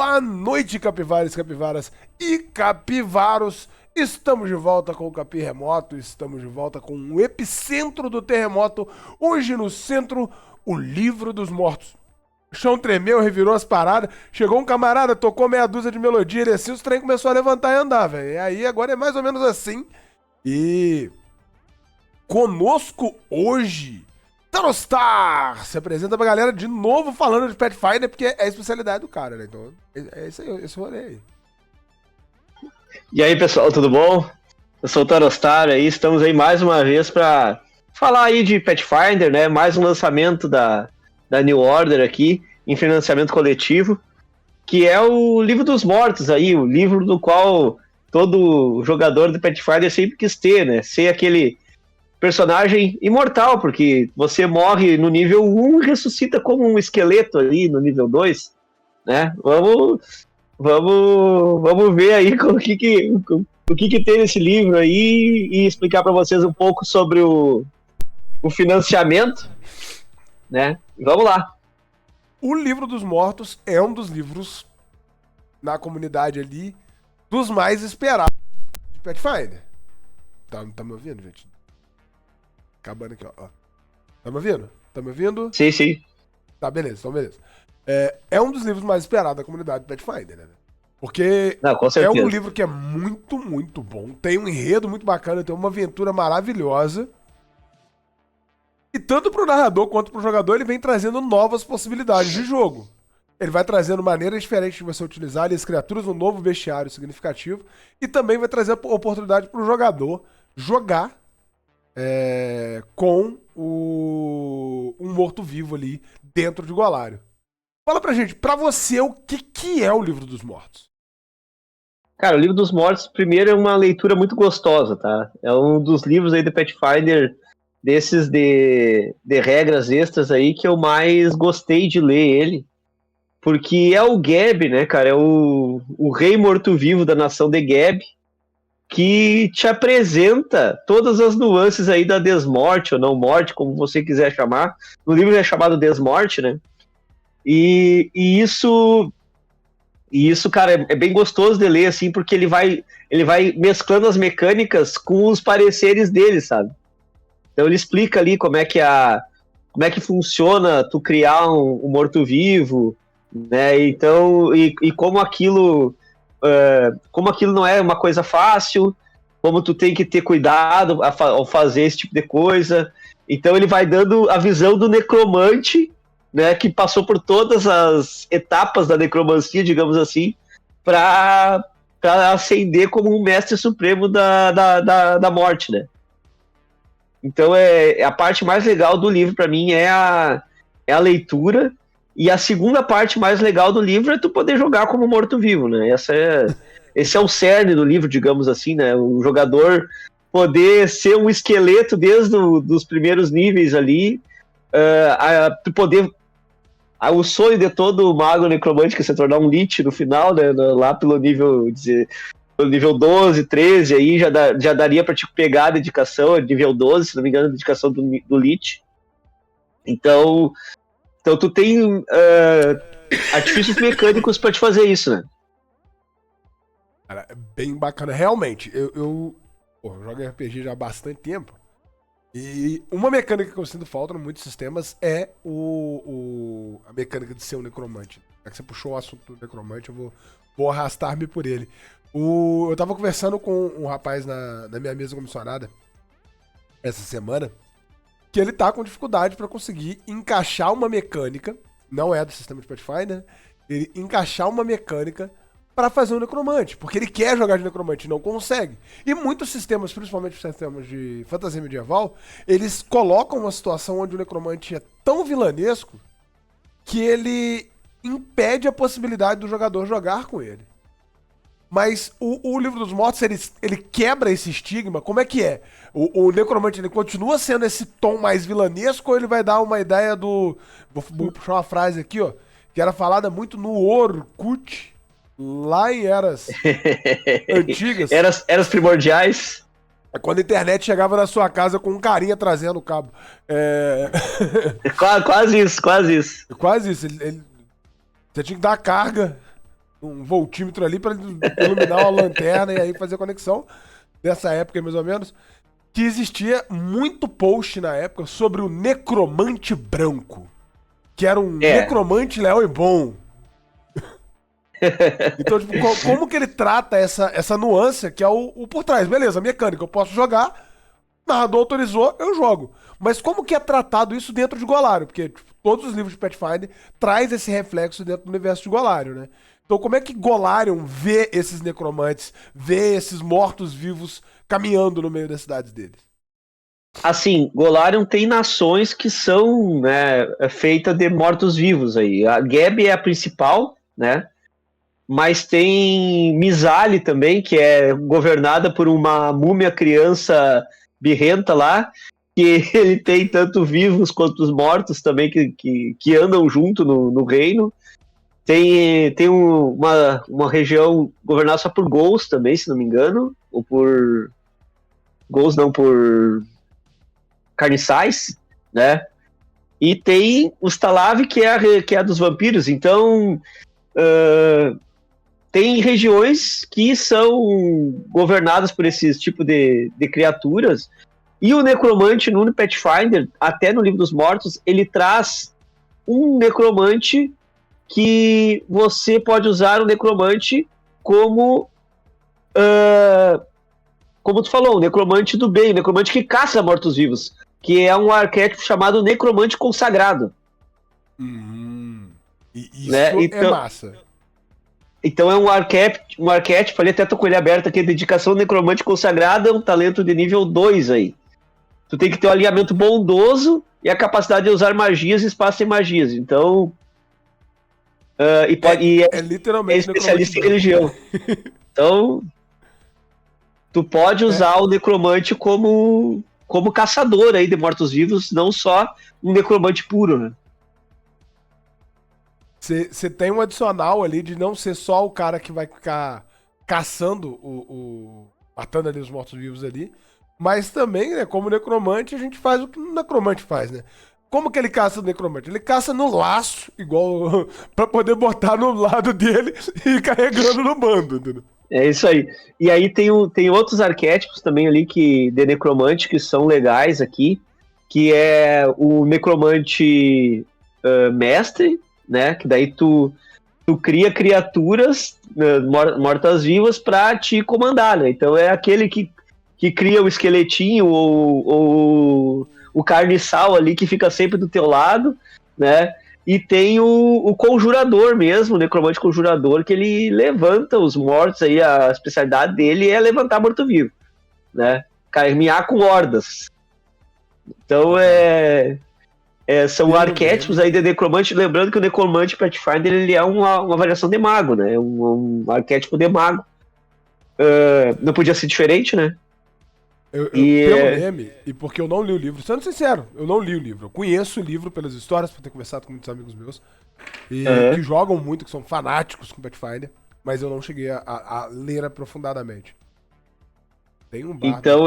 Boa noite, capivaras, capivaras e capivaros. Estamos de volta com o Capi Remoto, estamos de volta com o epicentro do terremoto. Hoje no centro, o Livro dos Mortos. O chão tremeu, revirou as paradas. Chegou um camarada, tocou meia dúzia de melodia, ele assim, os trem começou a levantar e andar, velho. E aí agora é mais ou menos assim. E conosco hoje, Tanostar se apresenta pra galera de novo falando de Pathfinder, porque é a especialidade do cara, né? Então, é isso aí, esse rolê aí. E aí, pessoal, tudo bom? Eu sou o Tanostar aí, estamos aí mais uma vez para falar aí de Pathfinder, né? Mais um lançamento da New Order aqui, em financiamento coletivo, que é o Livro dos Mortos aí, o livro do qual todo jogador de Pathfinder sempre quis ter, né? Ser aquele personagem imortal, porque você morre no nível 1 e ressuscita como um esqueleto ali no nível 2, né? Vamos ver aí o que tem nesse livro aí e explicar para vocês um pouco sobre o financiamento, né? Vamos lá. O Livro dos Mortos é um dos livros na comunidade ali dos mais esperados de Pathfinder. Tá me ouvindo, gente? Acabando aqui, ó. Tá me ouvindo? Tá me ouvindo? Sim, sim. Tá, beleza, então beleza. É um dos livros mais esperados da comunidade de Pathfinder, né? Porque Não, com é certeza. um livro que é muito, muito bom. Tem um enredo muito bacana, tem uma aventura maravilhosa. E tanto pro narrador quanto pro jogador, ele vem trazendo novas possibilidades de jogo. Ele vai trazendo maneiras diferentes de você utilizar ali as criaturas, um novo bestiário significativo. E também vai trazer a oportunidade pro jogador jogar com um morto-vivo ali dentro de Golário. Fala pra gente, pra você, o que é o Livro dos Mortos? Cara, o Livro dos Mortos, primeiro, é uma leitura muito gostosa, tá? É um dos livros aí do Pathfinder, desses de regras extras aí, que eu mais gostei de ler ele. Porque é o Geb, né, cara? É o rei morto-vivo da nação de Geb, que te apresenta todas as nuances aí da desmorte ou não morte, como você quiser chamar. No livro é chamado Desmorte, né? E isso, cara, é bem gostoso de ler, assim, porque ele vai mesclando as mecânicas com os pareceres dele, sabe? Então ele explica ali como é que funciona tu criar um morto-vivo, né? Então, e como aquilo não é uma coisa fácil, como tu tem que ter cuidado ao fazer esse tipo de coisa. Então ele vai dando a visão do necromante, né, que passou por todas as etapas da necromancia, digamos assim, para ascender como um mestre supremo da morte, né? Então a parte mais legal do livro para mim é a leitura. E a segunda parte mais legal do livro é tu poder jogar como morto-vivo, né? Esse é o cerne do livro, digamos assim, né? O jogador poder ser um esqueleto desde os primeiros níveis ali, tu poder... O sonho de todo mago necromante que é se tornar um Lich no final, né? Lá pelo nível 12, 13, aí já daria pra te pegar a dedicação, nível 12, se não me engano, a dedicação do Lich. Então tu tem artifícios mecânicos pra te fazer isso, né? Cara, é bem bacana. Realmente, eu jogo RPG já há bastante tempo. E uma mecânica que eu sinto falta em muitos sistemas é a mecânica de ser um necromante. Já que você puxou o assunto do necromante, eu vou arrastar-me por ele. Eu tava conversando com um rapaz na minha mesa comissionada essa semana, que ele tá com dificuldade pra conseguir encaixar uma mecânica, não é do sistema de Pathfinder, ele encaixar uma mecânica pra fazer um necromante, porque ele quer jogar de necromante e não consegue. E muitos sistemas, principalmente os sistemas de fantasia medieval, eles colocam uma situação onde o necromante é tão vilanesco que ele impede a possibilidade do jogador jogar com ele. Mas o Livro dos Mortos, ele quebra esse estigma. Como é que é? O necromante, ele continua sendo esse tom mais vilanesco ou ele vai dar uma ideia do... Vou puxar uma frase aqui, ó, que era falada muito no Orkut, lá em eras antigas. Eras primordiais. Quando a internet chegava na sua casa com um carinha trazendo o cabo. Quase isso. Quase isso. Você tinha que dar carga um voltímetro ali pra iluminar uma lanterna e aí fazer a conexão. Dessa época, mais ou menos. Que existia muito post na época sobre o necromante branco. Que era um necromante leal e bom. Então, tipo, como que ele trata essa nuance que é o por trás? Beleza, mecânica, eu posso jogar, o narrador autorizou, eu jogo. Mas como que é tratado isso dentro de Golarion? Porque tipo, todos os livros de Pathfinder traz esse reflexo dentro do universo de Golarion, né? Então como é que Golarion vê esses necromantes, vê esses mortos-vivos caminhando no meio das cidades deles? Assim, Golarion tem nações que são, né, feitas de mortos-vivos aí. A Geb é a principal, né? Mas tem Mizali também, que é governada por uma múmia criança birrenta lá, que ele tem tanto vivos quanto os mortos também que andam junto no reino. Tem uma região governada só por Ghouls também, se não me engano, ou por... Ghouls não, por carniçais, né? E tem os Talav, que é a dos vampiros. Então, tem regiões que são governadas por esses tipos de criaturas. E o necromante no Pathfinder, até no Livro dos Mortos, ele traz um necromante que você pode usar o necromante como como tu falou, o necromante do bem, o necromante que caça mortos-vivos, que é um arquétipo chamado necromante consagrado. Isso né? Então, é massa. Então é um arquétipo, ali até tô com ele aberto aqui, dedicação necromante consagrada, é um talento de nível 2 aí. Tu tem que ter um alinhamento bondoso e a capacidade de usar magias e espaço sem magias. Então... é literalmente especialista em religião. Então... Tu pode usar o necromante como caçador aí de mortos-vivos, não só um necromante puro, né? Você tem um adicional ali de não ser só o cara que vai ficar caçando matando ali os mortos-vivos ali, mas também, né, como necromante, a gente faz o que o necromante faz, né? Como que ele caça o necromante? Ele caça no laço, igual pra poder botar no lado dele e ir carregando no bando, entendeu? É isso aí. E aí tem outros arquétipos também ali de necromante que são legais aqui, que é o necromante mestre, né? Que daí tu cria criaturas mortas-vivas pra te comandar, né? Então é aquele que cria o esqueletinho ou o carniçal ali que fica sempre do teu lado, né? E tem o conjurador mesmo, o necromante conjurador, que ele levanta os mortos aí, a especialidade dele é levantar morto-vivo, né? Caminhar com hordas. Então são arquétipos aí de necromante, lembrando que o necromante Pathfinder ele é uma variação de mago, né? Um arquétipo de mago. Não podia ser diferente, né? Pelo meme, e porque eu não li o livro, sendo sincero, eu não li o livro. Eu conheço o livro pelas histórias, por ter conversado com muitos amigos meus, que jogam muito, que são fanáticos com Pathfinder, mas eu não cheguei a ler aprofundadamente. Tem um bardo. Então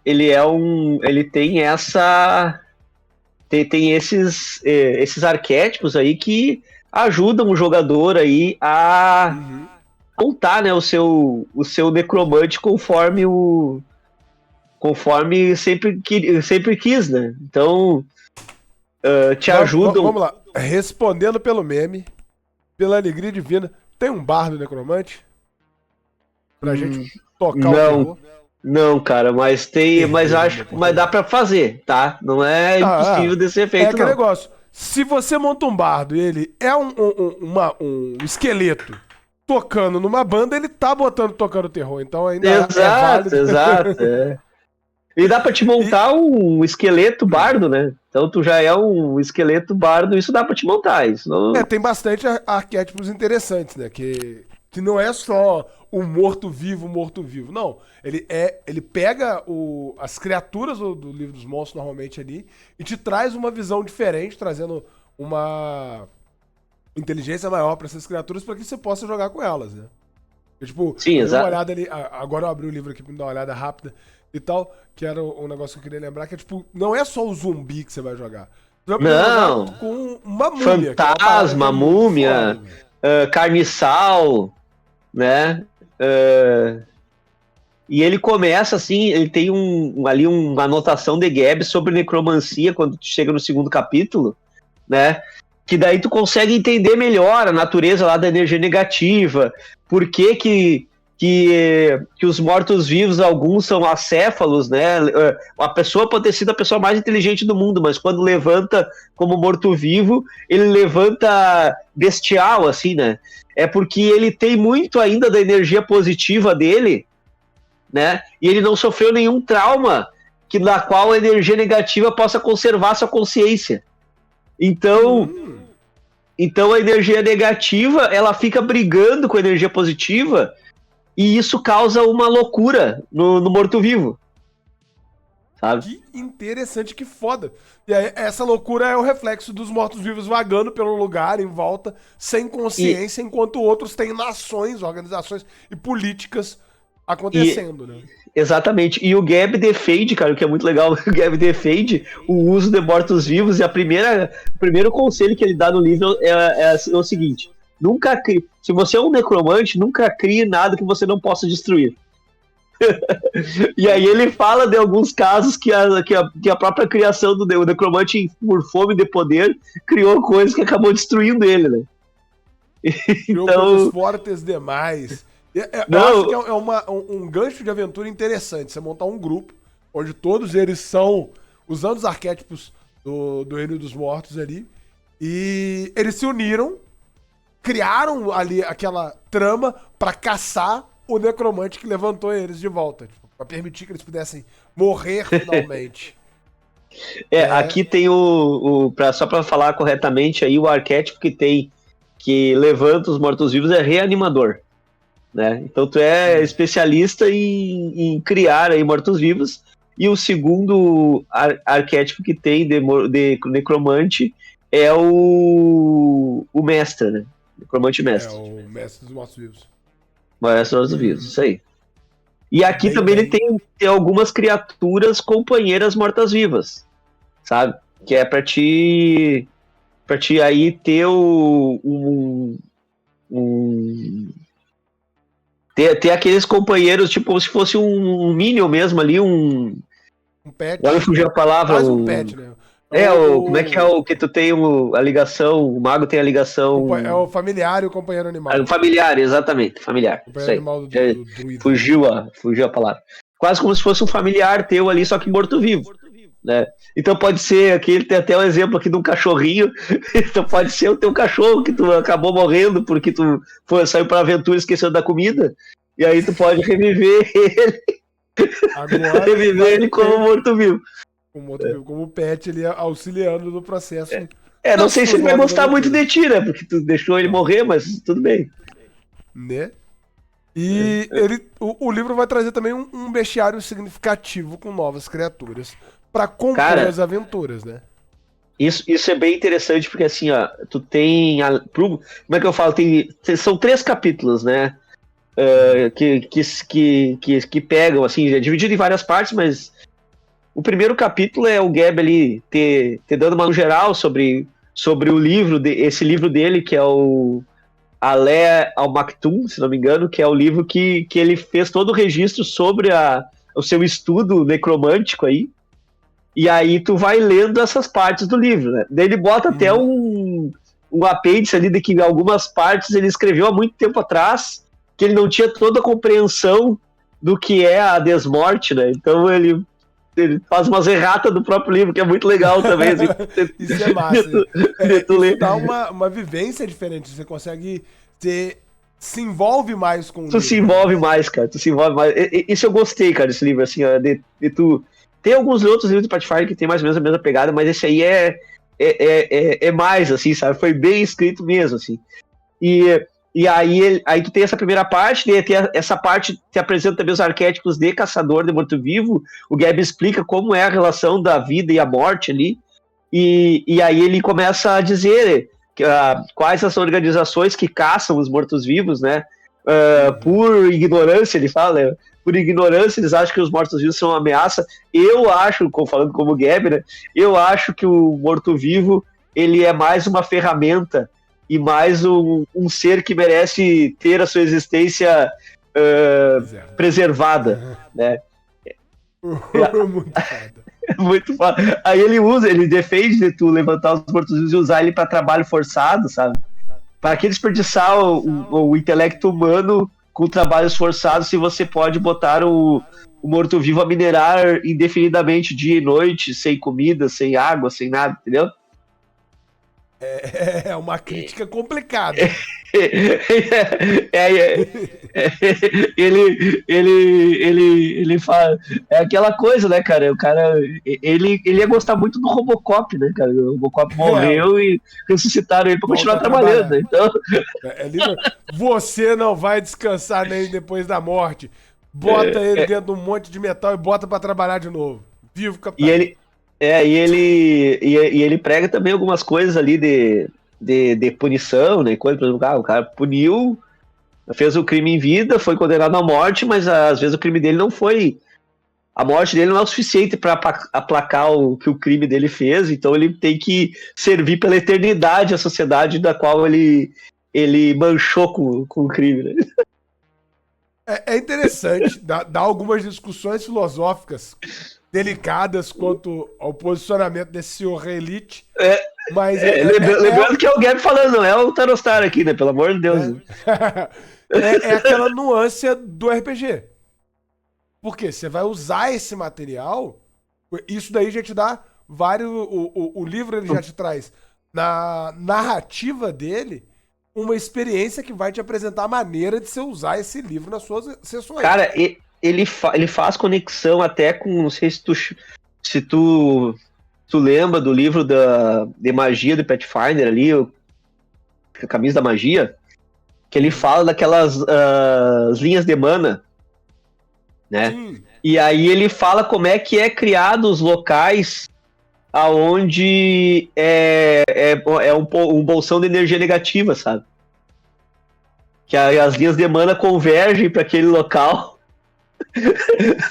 ele tem essa... Tem esses arquétipos aí que ajudam o jogador aí a montar, né, o seu necromante conforme sempre quis, né? Então, te ajudam... Vamos lá. Respondendo pelo meme, pela alegria divina, tem um bardo necromante? Pra gente tocar o terror? Não, cara, mas mas dá pra fazer, tá? Não é impossível de ser feito, é aquele negócio. Se você monta um bardo e ele é um esqueleto tocando numa banda, ele tá tocando terror, então ainda é válido. Exato. E dá pra te montar um esqueleto bardo, né? Então tu já é um esqueleto bardo, isso dá pra te montar. Isso não... tem bastante arquétipos interessantes, né? Que não é só o morto-vivo. Não, ele pega as criaturas do livro dos monstros normalmente ali e te traz uma visão diferente, trazendo uma inteligência maior pra essas criaturas para que você possa jogar com elas, né? Tipo, sim, exato. Uma olhada ali, agora eu abri o livro aqui pra me dar uma olhada rápida e tal, que era um negócio que eu queria lembrar, que é tipo, não é só o zumbi que você vai jogar. Você vai não, jogar com uma múmia. Fantasma, múmia. carniçal, né? E ele começa assim, ele tem ali uma anotação de Gabe sobre necromancia quando tu chega no segundo capítulo, né? Que daí tu consegue entender melhor a natureza lá da energia negativa, por que os mortos-vivos, alguns são acéfalos, né? A pessoa pode ter sido a pessoa mais inteligente do mundo, mas quando levanta como morto-vivo, ele levanta bestial, assim, né? É porque ele tem muito ainda da energia positiva dele, né? E ele não sofreu nenhum trauma na qual a energia negativa possa conservar sua consciência. Então a energia negativa, ela fica brigando com a energia positiva e isso causa uma loucura no morto-vivo. Sabe? Que interessante, que foda. E aí, essa loucura é o reflexo dos mortos-vivos vagando pelo lugar, em volta, sem consciência, enquanto outros têm nações, organizações e políticas acontecendo, né? Exatamente. E o Gabe defende, cara, o que é muito legal, o Gabe defende o uso de mortos-vivos e o primeiro conselho que ele dá no livro é o seguinte: se você é um necromante, nunca crie nada que você não possa destruir. E aí ele fala de alguns casos que a própria criação do necromante, por fome de poder, criou coisas que acabou destruindo ele, né? Criou coisas fortes demais. Eu acho que é um gancho de aventura interessante. Você montar um grupo onde todos eles são usando os arquétipos do Reino dos Mortos ali. E eles se uniram, criaram ali aquela trama pra caçar o necromante que levantou eles de volta. Tipo, pra permitir que eles pudessem morrer finalmente. Aqui tem só pra falar corretamente aí, o arquétipo que levanta os mortos-vivos é reanimador. Né? Então tu é especialista em criar aí mortos-vivos, e o segundo arquétipo que tem de necromante é o mestre, né? Necromante mestre. É o mestre dos mortos-vivos. Mestre dos mortos-vivos, isso aí. E aqui também ele tem algumas criaturas companheiras mortas-vivas, sabe? Que é pra ti aí ter ter aqueles companheiros, tipo, como se fosse um Minion mesmo ali, um pet. Agora me fugiu a palavra. Quase um pet, né? Como é que é o que tu tem a ligação, o mago tem a ligação... É o familiar e o companheiro animal. O familiar, exatamente, familiar. Companheiro animal do fugiu a palavra. Quase como se fosse um familiar teu ali, só que morto-vivo. Né? Então pode ser, aqui ele tem até um exemplo aqui de um cachorrinho, então pode ser o teu cachorro que tu acabou morrendo porque tu saiu pra aventura e esqueceu da comida, e aí tu pode reviver ele. Agora reviver ele como morto-vivo. Como pet ali auxiliando no processo. Não sei se ele vai gostar muito de ti, né? Porque tu deixou ele morrer, mas tudo bem. Né? E o livro vai trazer também um bestiário significativo com novas criaturas pra compor as aventuras, né? Isso é bem interessante, porque assim, ó, tu tem... como é que eu falo? São 3 capítulos, né? Que pegam, assim, é dividido em várias partes, mas o primeiro capítulo é o Gabe ali te dando uma geral sobre o livro, esse livro dele, que é o Alé ao Maktum, se não me engano, que é o livro que ele fez todo o registro sobre o seu estudo necromântico aí. E aí tu vai lendo essas partes do livro, né? Daí ele bota até um apêndice ali de que algumas partes ele escreveu há muito tempo atrás, que ele não tinha toda a compreensão do que é a desmorte, né? Então ele faz umas erratas do próprio livro, que é muito legal também. Assim, isso é massa. Isso dá uma vivência diferente, você consegue se envolve mais com o livro. Tu se envolve mais, cara, Isso eu gostei, cara, desse livro, assim, ó, de tu... Tem alguns outros livros do Pathfinder que tem mais ou menos a mesma pegada, mas esse aí é mais, assim, sabe? Foi bem escrito mesmo, assim. E aí tu tem essa primeira parte, tem essa parte que apresenta também os arquétipos de caçador de morto-vivo. O Gabe explica como é a relação da vida e a morte ali. E aí ele começa a dizer quais as organizações que caçam os mortos-vivos, né? Por ignorância, ele fala, né? Por ignorância, eles acham que os mortos-vivos são uma ameaça. Eu acho, falando como Gabe, né? Eu acho que o morto-vivo ele é mais uma ferramenta e mais um ser que merece ter a sua existência preservada, né? Muito foda. Muito foda. Aí ele defende de tu levantar os mortos-vivos e usar ele para trabalho forçado, sabe? Para que desperdiçar o intelecto humano com trabalhos forçados se você pode botar o morto-vivo a minerar indefinidamente dia e noite, sem comida, sem água, sem nada, entendeu? É uma crítica complicada. Ele fala. É aquela coisa, né, cara? O cara. Ele ia gostar muito do Robocop, né, cara? O Robocop morreu e ressuscitaram ele pra continuar trabalhando. Né? Então... Você não vai descansar nem depois da morte. Bota ele dentro de um monte de metal e bota pra trabalhar de novo. Vivo, capitão. E ele prega também algumas coisas ali de punição, né? Coisa, por exemplo, o cara puniu, fez o crime em vida, foi condenado à morte, mas às vezes o crime dele não foi. A morte dele não é o suficiente para aplacar o que o crime dele fez, então ele tem que servir pela eternidade a sociedade da qual ele manchou com o crime, né? É interessante, dá algumas discussões filosóficas delicadas quanto ao posicionamento desse senhor Reelite. Mas lembrando que é o Gab falando, não é o Tarostar aqui, né? Pelo amor de Deus. É aquela nuance do RPG. Porque você vai usar esse material, isso daí já te dá vários. O livro ele já te traz na narrativa dele uma experiência que vai te apresentar a maneira de você usar esse livro nas suas sessões. Cara, ele faz conexão até com, não sei se tu lembra do livro de magia do Pathfinder ali, a Camisa da Magia, que ele fala daquelas linhas de mana, né? Sim. E aí ele fala como é que é criado os locais aonde é um bolsão de energia negativa, sabe? Que as linhas de mana convergem para aquele local.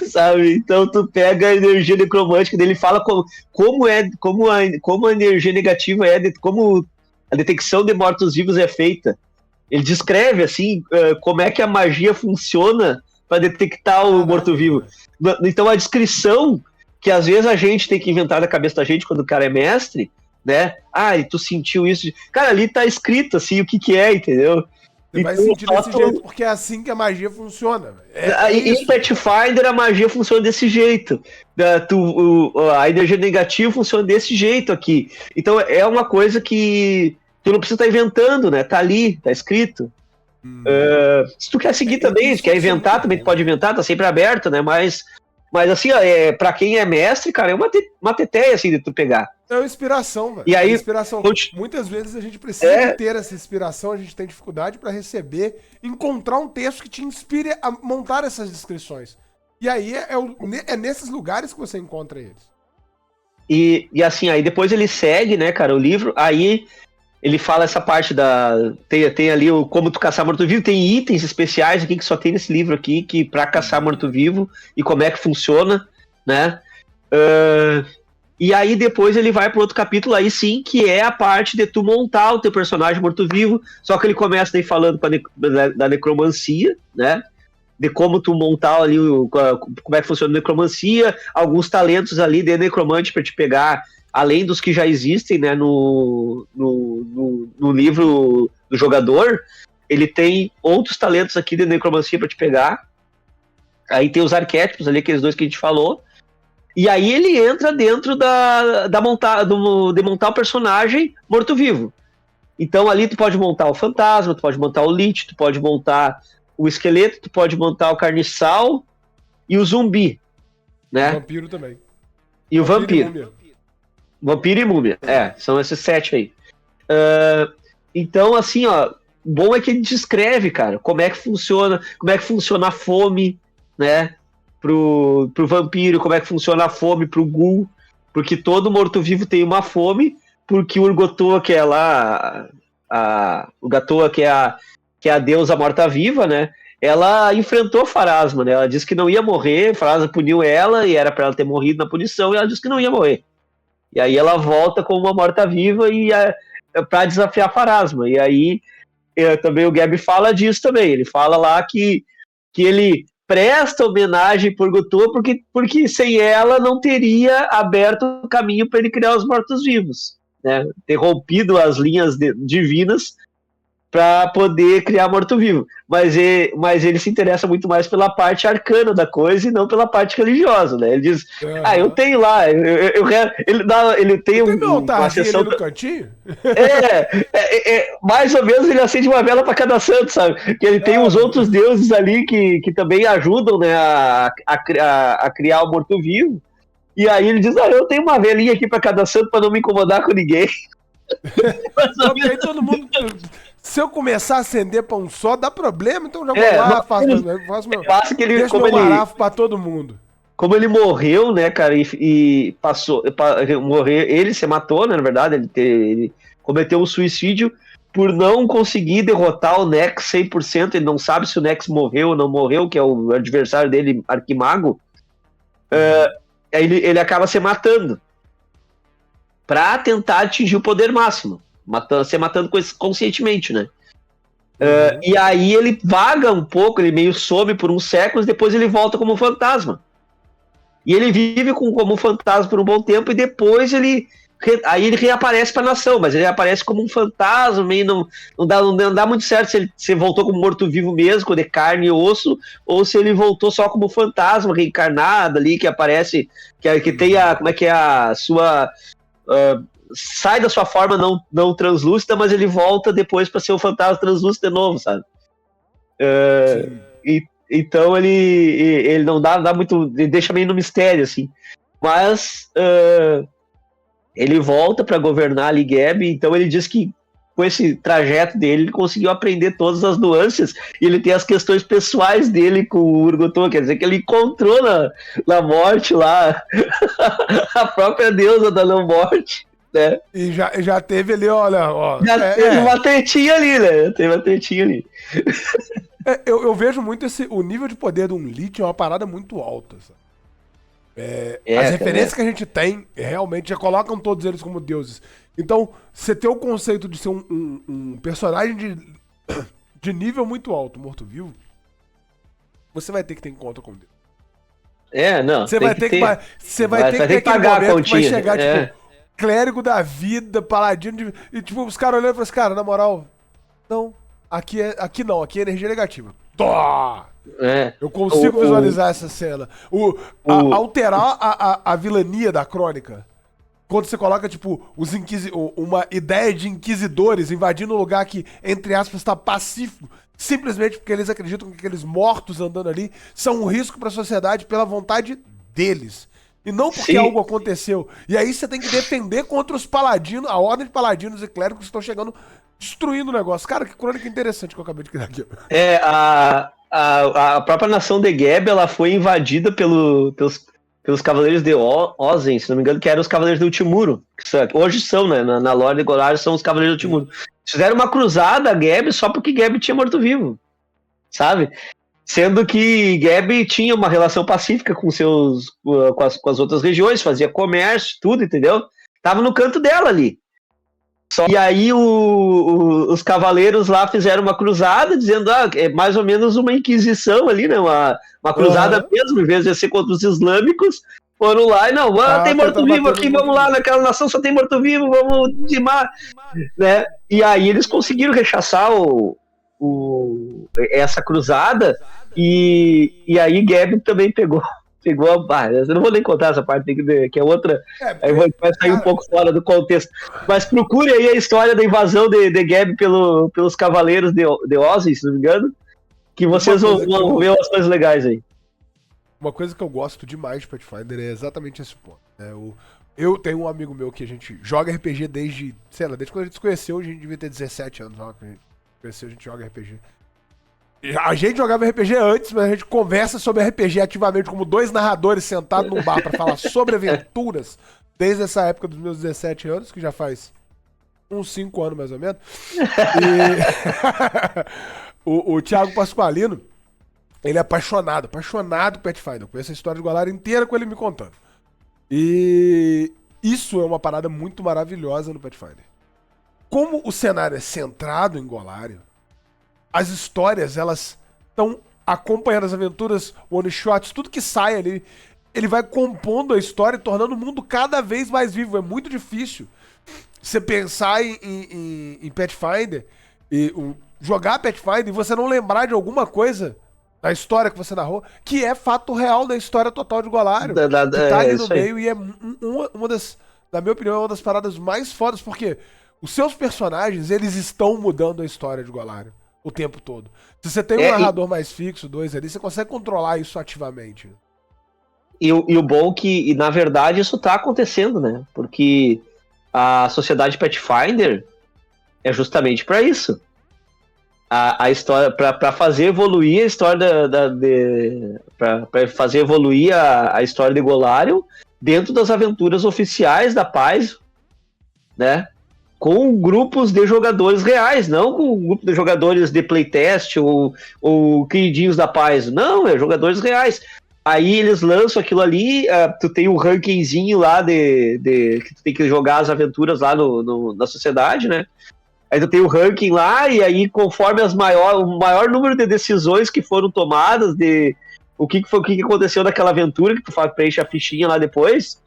Sabe? Então tu pega a energia necromântica dele, fala como a energia negativa como a detecção de mortos-vivos é feita. Ele descreve assim como é que a magia funciona para detectar o morto-vivo. Então a descrição que às vezes a gente tem que inventar na cabeça da gente quando o cara é mestre, né? E tu sentiu isso? Cara, ali tá escrito assim o que é, entendeu? Você vai sentir desse jeito, porque é assim que a magia funciona. Em Pathfinder a magia funciona desse jeito. A energia negativa funciona desse jeito aqui. Então é uma coisa que tu não precisa estar inventando, né? Tá ali, tá escrito. Se tu quer seguir também, se quer inventar, também tu pode inventar, tá sempre aberto, né? Mas assim, pra quem é mestre, cara, é uma teteia assim de tu pegar. É uma inspiração, velho. E aí, inspiração. Muitas vezes a gente precisa ter essa inspiração, a gente tem dificuldade para receber, encontrar um texto que te inspire a montar essas descrições. E aí é nesses lugares que você encontra eles. E assim, aí depois ele segue, né, cara, o livro, aí ele fala essa parte tem ali o como tu caçar morto-vivo, tem itens especiais aqui que só tem nesse livro aqui, que pra caçar morto-vivo e como é que funciona, né? E aí depois ele vai para outro capítulo aí sim, que é a parte de tu montar o teu personagem morto-vivo, só que ele começa daí falando da necromancia, né? De como tu montar ali, como é que funciona a necromancia, alguns talentos ali de necromante para te pegar, além dos que já existem, né, no livro do jogador, ele tem outros talentos aqui de necromancia para te pegar. Aí tem os arquétipos ali, aqueles dois que a gente falou. E aí ele entra dentro de montar o personagem morto-vivo. Então ali tu pode montar o fantasma, tu pode montar o lich, tu pode montar o esqueleto, tu pode montar o carniçal e o zumbi, né? O vampiro também. E o vampiro. Vampiro e múmia. São esses 7 aí. Então, assim, ó, bom é que ele descreve, cara, como é que funciona a fome, né? Pro vampiro, como é que funciona a fome pro ghoul, porque todo morto-vivo tem uma fome, porque o Urgotoa, que é lá o Gatoa, que é a deusa morta-viva, né, ela enfrentou Pharasma, né, ela disse que não ia morrer, Pharasma puniu ela, e era pra ela ter morrido na punição, e ela disse que não ia morrer. E aí ela volta como uma morta-viva, e para desafiar Pharasma. E aí também o Gabi fala disso também. Ele fala lá que ele presta homenagem por Gotoa porque sem ela não teria aberto o caminho para ele criar os mortos-vivos, né? Ter rompido as linhas divinas para poder criar morto-vivo. Mas ele se interessa muito mais pela parte arcana da coisa e não pela parte religiosa, né? Ele diz, eu tenho lá, ele tem uma sessão no cantinho? Mais ou menos ele acende uma vela para cada santo, sabe? Que ele tem os outros deuses ali que também ajudam, né, a criar o morto-vivo. E aí ele diz, eu tenho uma velinha aqui para cada santo para não me incomodar com ninguém. Ok, todo mundo... Se eu começar a acender pra um só, dá problema, então já vou lá, faço meu garrafo pra todo mundo. Como ele morreu, né, cara, e passou, morrer, ele se matou, né, na verdade, ele cometeu um suicídio por não conseguir derrotar o Nex 100%, ele não sabe se o Nex morreu ou não morreu, que é o adversário dele, Arquimago, ele acaba se matando pra tentar atingir o poder máximo. Se matando conscientemente, né? E aí ele vaga um pouco, ele meio some por uns séculos, depois ele volta como fantasma. E ele vive como fantasma por um bom tempo, e depois ele reaparece para a nação, mas ele aparece como um fantasma, meio não dá muito certo se ele voltou como morto-vivo mesmo, de carne e osso, ou se ele voltou só como fantasma reencarnado ali, que aparece, que tem a sua... sai da sua forma não translúcida, mas ele volta depois para ser o fantasma translúcido de novo, sabe? Então ele não dá muito, ele deixa meio no mistério, assim. Mas ele volta para governar ali Geb, então ele diz que com esse trajeto dele, ele conseguiu aprender todas as nuances, e ele tem as questões pessoais dele com o Urgotoa, quer dizer que ele encontrou na morte lá a própria deusa da não-morte. Né? E já teve ali, olha... teve uma tretinha ali, né? Teve uma tretinha ali. Eu vejo muito o nível de poder de um Lich é uma parada muito alta, sabe? As referências que a gente tem, realmente, já colocam todos eles como deuses. Então, você ter o conceito de ser um personagem de nível muito alto, morto-vivo, você vai ter que ter encontro com Deus. Não. Você vai ter que pagar a continha. Que vai chegar, tipo... Clérigo da vida, paladino e tipo, os caras olhando e falam assim, cara, na moral, não, aqui não, aqui é energia negativa. Eu consigo visualizar essa cena. Alterar a vilania da crônica. Quando você coloca, tipo, uma ideia de inquisidores invadindo um lugar que, entre aspas, está pacífico, simplesmente porque eles acreditam que aqueles mortos andando ali são um risco para a sociedade pela vontade deles. E não porque algo aconteceu. E aí você tem que defender contra os paladinos, a ordem de paladinos e clérigos que estão chegando, destruindo o negócio. Cara, que crônica interessante que eu acabei de criar aqui. A própria nação de Geb, ela foi invadida pelos cavaleiros de Ozen, se não me engano, que eram os cavaleiros do Ultimuro. Que hoje são, né? Na lore de Golarion são os cavaleiros do Ultimuro. Fizeram uma cruzada a Geb só porque Geb tinha morto-vivo. Sabe? Sendo que Geb tinha uma relação pacífica com as outras regiões, fazia comércio, tudo, entendeu? Tava no canto dela ali. E aí os cavaleiros lá fizeram uma cruzada, dizendo, é mais ou menos uma inquisição ali, né? Uma cruzada mesmo, em vez de ser contra os islâmicos, foram lá e tem morto-vivo aqui, vamos lá, naquela nação só tem morto-vivo, vamos dizimar, né? E aí eles conseguiram rechaçar essa cruzada, e aí Geb também pegou a barra. Eu não vou nem contar essa parte que é outra, aí vai sair um pouco fora do contexto, mas procure aí a história da invasão de Geb pelos cavaleiros de Ozen, se não me engano, que vocês vão ver umas coisas legais aí. Uma coisa que eu gosto demais de Pathfinder é exatamente esse ponto. Eu tenho um amigo meu que a gente joga RPG desde quando a gente se conheceu, a gente devia ter 17 anos, a gente conheceu, a gente joga RPG. A gente jogava RPG antes, mas a gente conversa sobre RPG ativamente como dois narradores sentados num bar pra falar sobre aventuras desde essa época dos meus 17 anos, que já faz uns 5 anos mais ou menos. E o Thiago Pasqualino, ele é apaixonado por Pathfinder. Eu conheço a história de Golarion inteira com ele me contando. E isso é uma parada muito maravilhosa no Pathfinder. como o cenário é centrado em Golarion, as histórias, elas estão acompanhando as aventuras, one shots, tudo que sai ali, ele vai compondo a história e tornando o mundo cada vez mais vivo. É muito difícil você pensar em Pathfinder e jogar Pathfinder e você não lembrar de alguma coisa da história que você narrou, que é fato real da história total de Golarion. Que tá ali no meio e é uma das, na minha opinião, é uma das paradas mais fodas, porque os seus personagens, eles estão mudando a história de Golarion o tempo todo. Se você tem um narrador mais fixo, dois ali, você consegue controlar isso ativamente. E o bom que, na verdade, isso tá acontecendo, né? Porque a sociedade Pathfinder é justamente para isso. A história, para fazer evoluir a história para fazer evoluir a história de Golarion dentro das aventuras oficiais da Paizo, né? Com grupos de jogadores reais, não com um grupo de jogadores de playtest ou queridinhos da Paizo. Não, é jogadores reais. Aí eles lançam aquilo ali, tu tem um rankingzinho lá que tu tem que jogar as aventuras lá na sociedade, né? Aí tu tem o ranking lá, e aí conforme o maior número de decisões que foram tomadas, de o que aconteceu naquela aventura, que tu preenche a fichinha lá depois,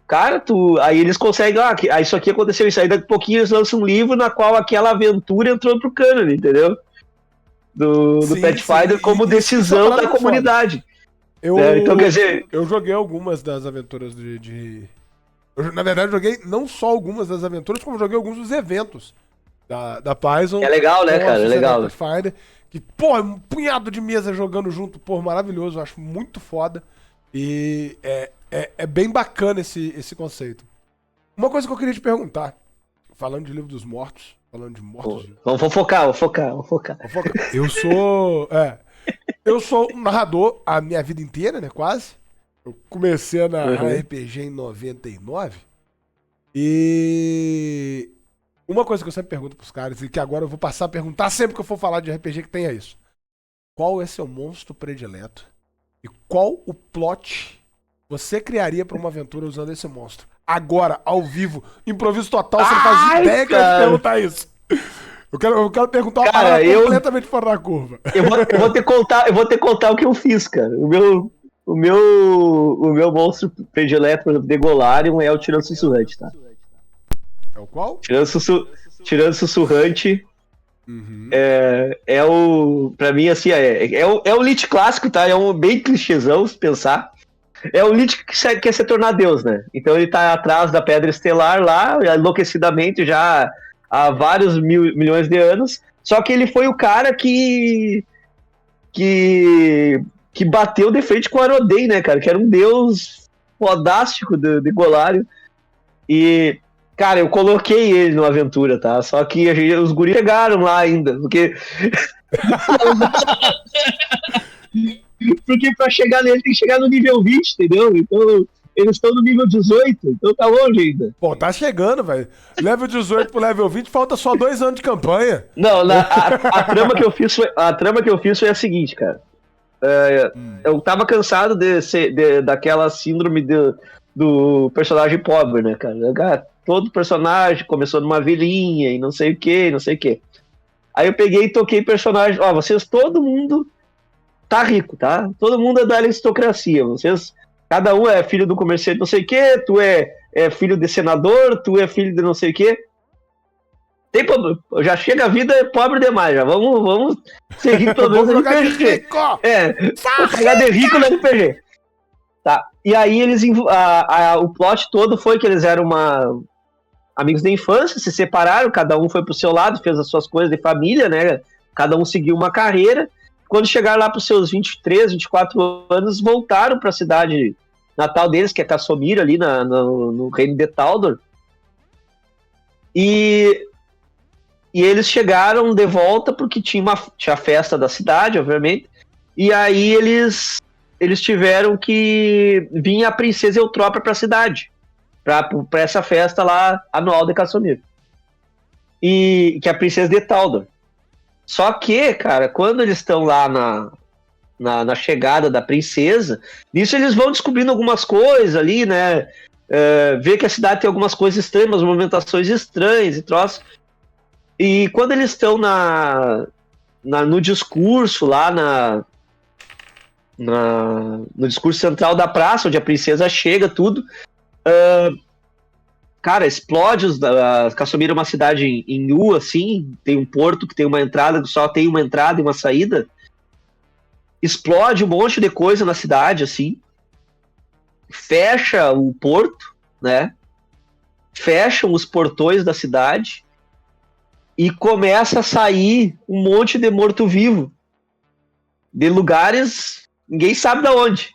cara, aí eles conseguem, isso aqui aconteceu, isso aí daqui a pouquinho eles lançam um livro na qual aquela aventura entrou pro canon, entendeu? Do Pathfinder como decisão da comunidade. Então, quer dizer, eu joguei algumas das aventuras na verdade, joguei não só algumas das aventuras, como joguei alguns dos eventos da Paizo. É legal, né, cara? É legal. Pathfinder, que, pô, um punhado de mesa jogando junto, pô, maravilhoso, eu acho muito foda. E é bem bacana esse conceito. Uma coisa que eu queria te perguntar, falando de Livro dos Mortos, falando de mortos... Vamos focar. Eu sou um narrador a minha vida inteira, né, quase. Eu comecei a narrar RPG em 99. E uma coisa que eu sempre pergunto pros caras, e que agora eu vou passar a perguntar sempre que eu for falar de RPG, que tenha isso. Qual é seu monstro predileto? E qual o plot você criaria pra uma aventura usando esse monstro? Agora, ao vivo, improviso total, você não faz ideia que eu ia te perguntar isso. Eu quero perguntar uma parada completamente fora da curva. Eu vou te contar o que eu fiz, cara. O meu monstro predileto de Golarion é o Tirano Sussurrante, tá? É o qual? Tirano Sussurrante. Uhum. Pra mim, assim, é o Lich clássico, tá? É um bem clichêzão, se pensar. É o Lich que quer se tornar Deus, né? Então ele tá atrás da Pedra Estelar lá, enlouquecidamente já há vários milhões de anos. Só que ele foi o cara que bateu de frente com o Aroden, né, cara? Que era um deus fodástico de Golarion. E, cara, eu coloquei ele numa aventura, tá? Só que os guris chegaram lá ainda, porque... porque pra chegar nele tem que chegar no nível 20, entendeu? Então... Eles estão no nível 18, então tá longe ainda. Pô, tá chegando, velho. Level 18 pro level 20, falta só 2 anos de campanha. Não, a trama que eu fiz foi a seguinte, cara. Eu tava cansado daquela síndrome do personagem pobre, né, cara? Todo personagem começou numa vilinha e não sei o que. Aí eu peguei e toquei personagem. Ó, todo mundo tá rico, tá? Todo mundo é da aristocracia. Cada um é filho do comerciante não sei o que, tu é filho de senador, tu é filho de não sei o que. Já chega a vida pobre demais, já. Vamos ser rico pelo menos no RPG. Vou pegar de rico no RPG. Tá. E aí o plot todo foi que eles eram amigos da infância, se separaram, cada um foi pro seu lado, fez as suas coisas de família, né? Cada um seguiu uma carreira. Quando chegaram lá pros seus 23, 24 anos, voltaram pra cidade natal deles, que é Casomir, ali no reino de Taldor. E eles chegaram de volta porque tinha a festa da cidade, obviamente. E aí eles tiveram que vir a princesa Eutrópia pra cidade, pra essa festa lá anual de Casomir. E que é a princesa de Taldor. Só que, cara, quando eles estão lá na chegada da princesa, nisso eles vão descobrindo algumas coisas ali, né? Vê que a cidade tem algumas coisas estranhas, umas movimentações estranhas e troços. E quando eles estão no discurso lá no discurso central da praça, onde a princesa chega, tudo, cara, explode a Castamira é uma cidade em U, assim, tem um porto que tem uma entrada, que só tem uma entrada e uma saída. Explode um monte de coisa na cidade, assim. Fecha o porto, né? Fecham os portões da cidade e começa a sair um monte de morto-vivo de lugares, ninguém sabe de onde.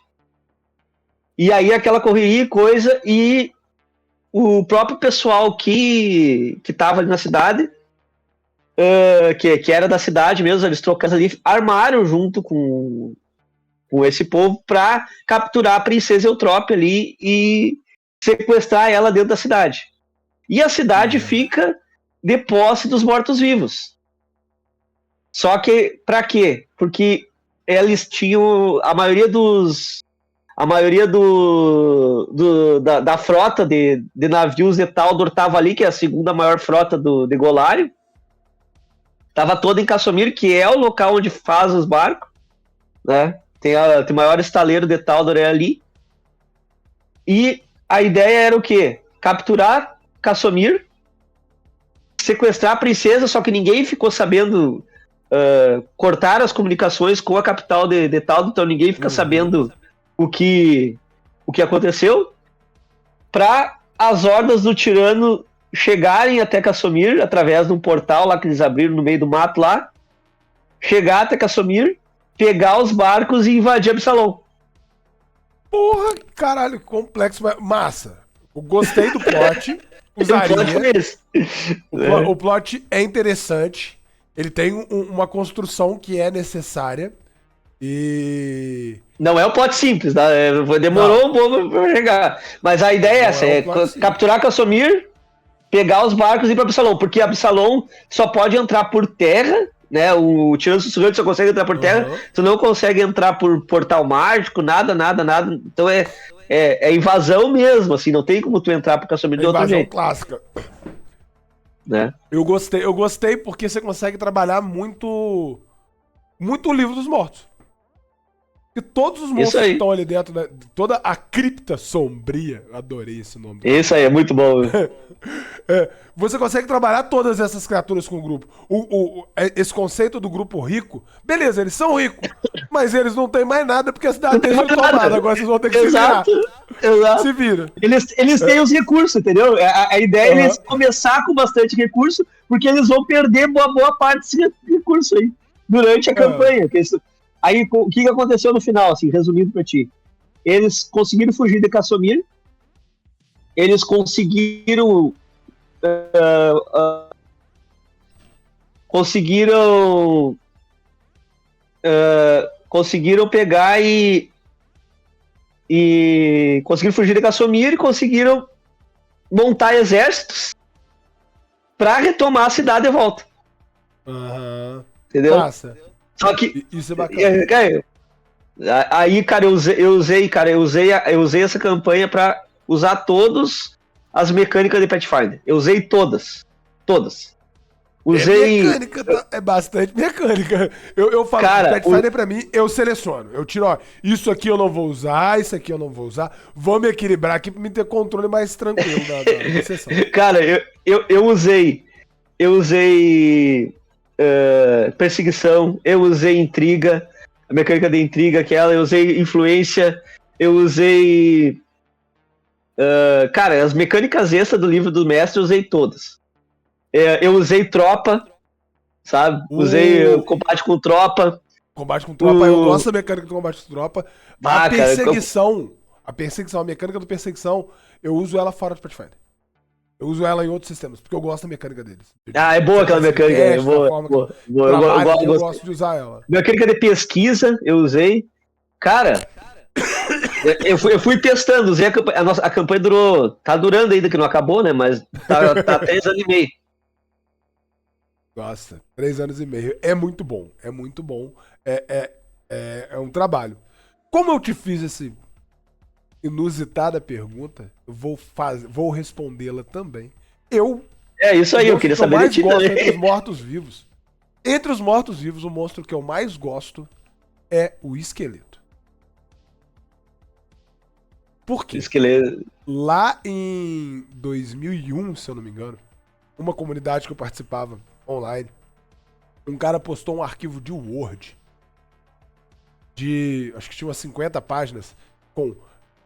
E aí aquela correria e coisa, e o próprio pessoal que tava ali na cidade, que era da cidade mesmo, eles trocaram ali, armaram junto com esse povo para capturar a princesa Eutrópia ali e sequestrar ela dentro da cidade. E a cidade fica de posse dos mortos-vivos. Só que, para quê? Porque eles tinham a maioria da frota de navios de Taldor estava ali, que é a segunda maior frota de Golarion. Estava toda em Castamir, que é o local onde faz os barcos, né? Tem o maior estaleiro de Taldor é ali. E a ideia era o quê? Capturar Castamir, sequestrar a princesa, só que ninguém ficou sabendo cortar as comunicações com a capital de Taldor, então ninguém fica sabendo o que aconteceu, para as hordas do tirano chegarem até Castamir, através de um portal lá que eles abriram no meio do mato lá, chegar até Castamir, pegar os barcos e invadir Absalom. Porra, caralho, complexo, massa. Eu gostei do plot, usaria. O plot é interessante, ele tem uma construção que é necessária e... Não é um plot simples, tá? Demorou um pouco pra chegar. Mas a ideia é essa, capturar Castamir, pegar os barcos e ir pra Absalom, porque Absalom só pode entrar por terra, né? O tirano sussurrante só consegue entrar por terra, tu não consegue entrar por portal mágico, nada. Então é invasão mesmo, assim, não tem como tu entrar por Castamir de outro jeito. Clássica. Né? Eu gostei porque você consegue trabalhar muito o livro dos mortos. Porque todos os monstros que estão ali dentro, né, toda a cripta sombria, adorei esse nome. Isso aí, é muito bom. Você consegue trabalhar todas essas criaturas com o grupo. Esse conceito do grupo rico, beleza, eles são ricos, mas eles não têm mais nada porque a cidade deles foi tomada. Agora vocês vão ter que se virar. Exato. Se vira. Eles têm os recursos, entendeu? A ideia é eles começar com bastante recurso, porque eles vão perder boa parte desse recurso aí durante a campanha. Aí, o que aconteceu no final, assim, resumindo pra ti? Eles conseguiram fugir de Castamir, eles conseguiram conseguiram pegar e conseguiram fugir de Castamir e conseguiram montar exércitos pra retomar a cidade de volta. Entendeu? Nossa. Só que isso é bacana. Aí, cara, eu usei essa campanha pra usar todas as mecânicas de Pathfinder. Eu usei todas. Usei... É bastante mecânica. Eu falo, cara, Pathfinder pra mim, eu seleciono. Eu tiro, ó, isso aqui eu não vou usar, isso aqui eu não vou usar. Vou me equilibrar aqui pra me ter controle mais tranquilo da sessão. Cara, eu usei perseguição, eu usei intriga, a mecânica de intriga, eu usei influência, eu usei... cara, as mecânicas extras do livro do mestre eu usei todas. Eu usei tropa, sabe? Usei combate com tropa. Combate com tropa, eu gosto da mecânica do combate com tropa. A perseguição, a mecânica do perseguição, eu uso ela fora de Pathfinder. Eu uso ela em outros sistemas, porque eu gosto da mecânica deles. É boa aquela mecânica. É boa. Eu gosto de usar ela. Mecânica de pesquisa, eu usei. Cara, eu fui testando, usei a campanha durou. Tá durando ainda, que não acabou, né? Mas tá 3 anos e meio. Nossa, 3 anos e meio. É muito bom. É muito bom. É um trabalho. Como eu te fiz esse inusitada pergunta, eu vou respondê-la também. Eu É isso aí, eu queria saber de ti também. Entre os mortos-vivos. Entre os mortos-vivos, o monstro que eu mais gosto é o esqueleto. Por quê? Esqueleto. Lá em 2001, se eu não me engano, uma comunidade que eu participava online, um cara postou um arquivo de Word de, acho que tinha umas 50 páginas, com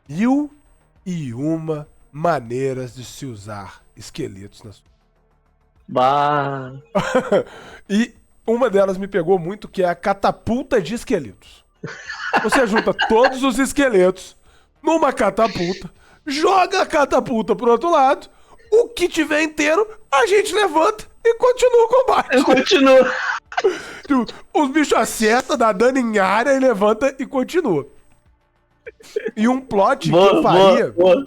1001 maneiras de se usar esqueletos na sua. Bah. E uma delas me pegou muito, que é a catapulta de esqueletos. Você junta todos os esqueletos numa catapulta, joga a catapulta pro outro lado, o que tiver inteiro, a gente levanta e continua o combate. Eu continuo. Os bichos acertam, dá dano em área e levanta e continua. E um plot que eu faria... Boa.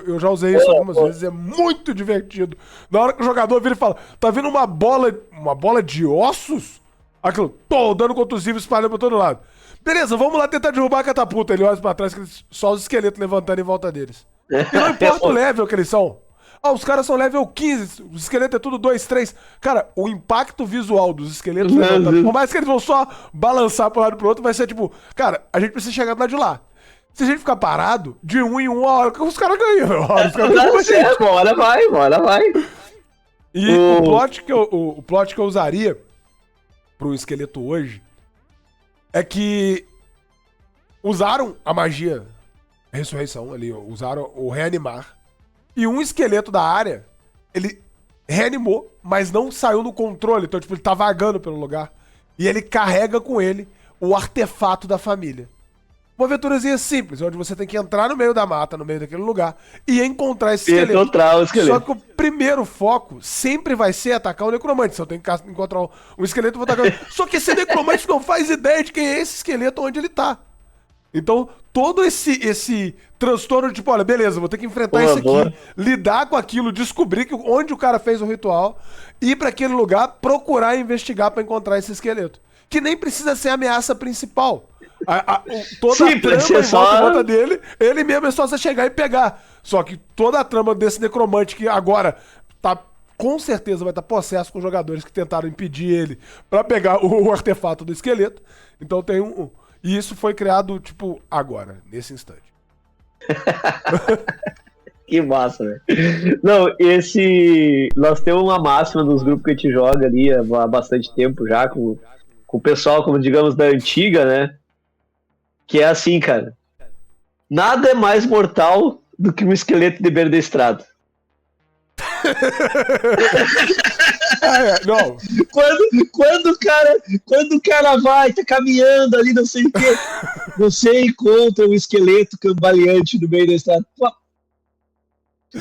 Eu já usei isso algumas vezes, é muito divertido. Na hora que o jogador vira e fala, tá vindo uma bola de ossos? Aquilo, dano contusivo espalhando pra todo lado. Beleza, vamos lá tentar derrubar a catapulta. Ele olha pra trás, só os esqueletos levantando em volta deles. E não importa o level que eles são. Ah, os caras são level 15, os esqueletos é tudo 2, 3. Cara, o impacto visual dos esqueletos levantando, por mais que eles vão só balançar pra um lado e pro outro, vai ser tipo, cara, a gente precisa chegar do lado de lá. Se a gente ficar parado, de um em uma hora, os caras ganham. Os caras bora vai. E o plot que eu usaria pro esqueleto hoje é que usaram a magia ressurreição ali, usaram o reanimar. E um esqueleto da área, ele reanimou, mas não saiu no controle. Então, tipo, ele tá vagando pelo lugar. E ele carrega com ele o artefato da família. Uma aventurazinha simples, onde você tem que entrar no meio da mata, no meio daquele lugar, e encontrar esse esqueleto. Encontrar o esqueleto. Só que o primeiro foco sempre vai ser atacar o necromante. Se eu tenho que encontrar um esqueleto, eu vou atacar. Só que esse necromante não faz ideia de quem é esse esqueleto, onde ele tá. Então, todo esse transtorno de tipo, olha, beleza, vou ter que enfrentar isso aqui, lidar com aquilo, descobrir onde o cara fez o ritual, ir pra aquele lugar, procurar e investigar pra encontrar esse esqueleto. Que nem precisa ser a ameaça principal. Toda a trama em volta dele, ele mesmo é só você chegar e pegar. Só que toda a trama desse necromante que agora tá, com certeza vai estar possesso com jogadores que tentaram impedir ele pra pegar o artefato do esqueleto. Então tem e isso foi criado, tipo, agora, nesse instante. Que massa, velho. Não, nós temos uma máxima nos grupos que a gente joga ali há bastante tempo já, com o pessoal, como digamos, da antiga, né? Que é assim, cara. Nada é mais mortal do que um esqueleto de beira da estrada. Não. Quando o cara vai, tá caminhando ali, não sei o quê, você encontra um esqueleto cambaleante no meio da estrada.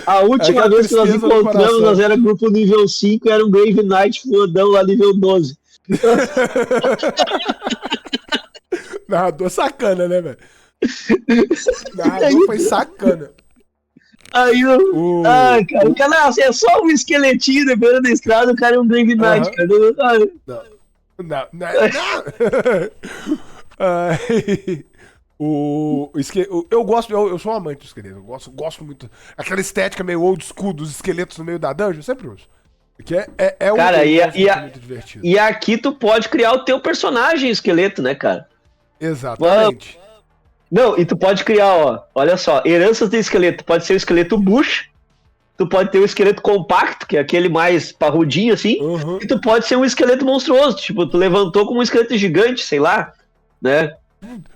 A última vez que nós encontramos, nós era grupo nível 5 e era um Grave Knight fodão lá nível 12. Narrador sacana, né, velho? Narrador foi sacana. Aí cara, o cara assim, é só um esqueletinho de beira da estrada, o cara é um Grave Knight, cara. Não. Eu sou um amante do esqueleto. Eu gosto muito. Aquela estética meio old school dos esqueletos no meio da dungeon, eu sempre uso. Porque é um cara, muito divertido. E aqui tu pode criar o teu personagem esqueleto, né, cara? Exatamente. Não, e tu pode criar, olha só, heranças de esqueleto. Pode ser o esqueleto bush, tu pode ter o esqueleto compacto, que é aquele mais parrudinho assim, e tu pode ser um esqueleto monstruoso, tipo, tu levantou como um esqueleto gigante, sei lá, né?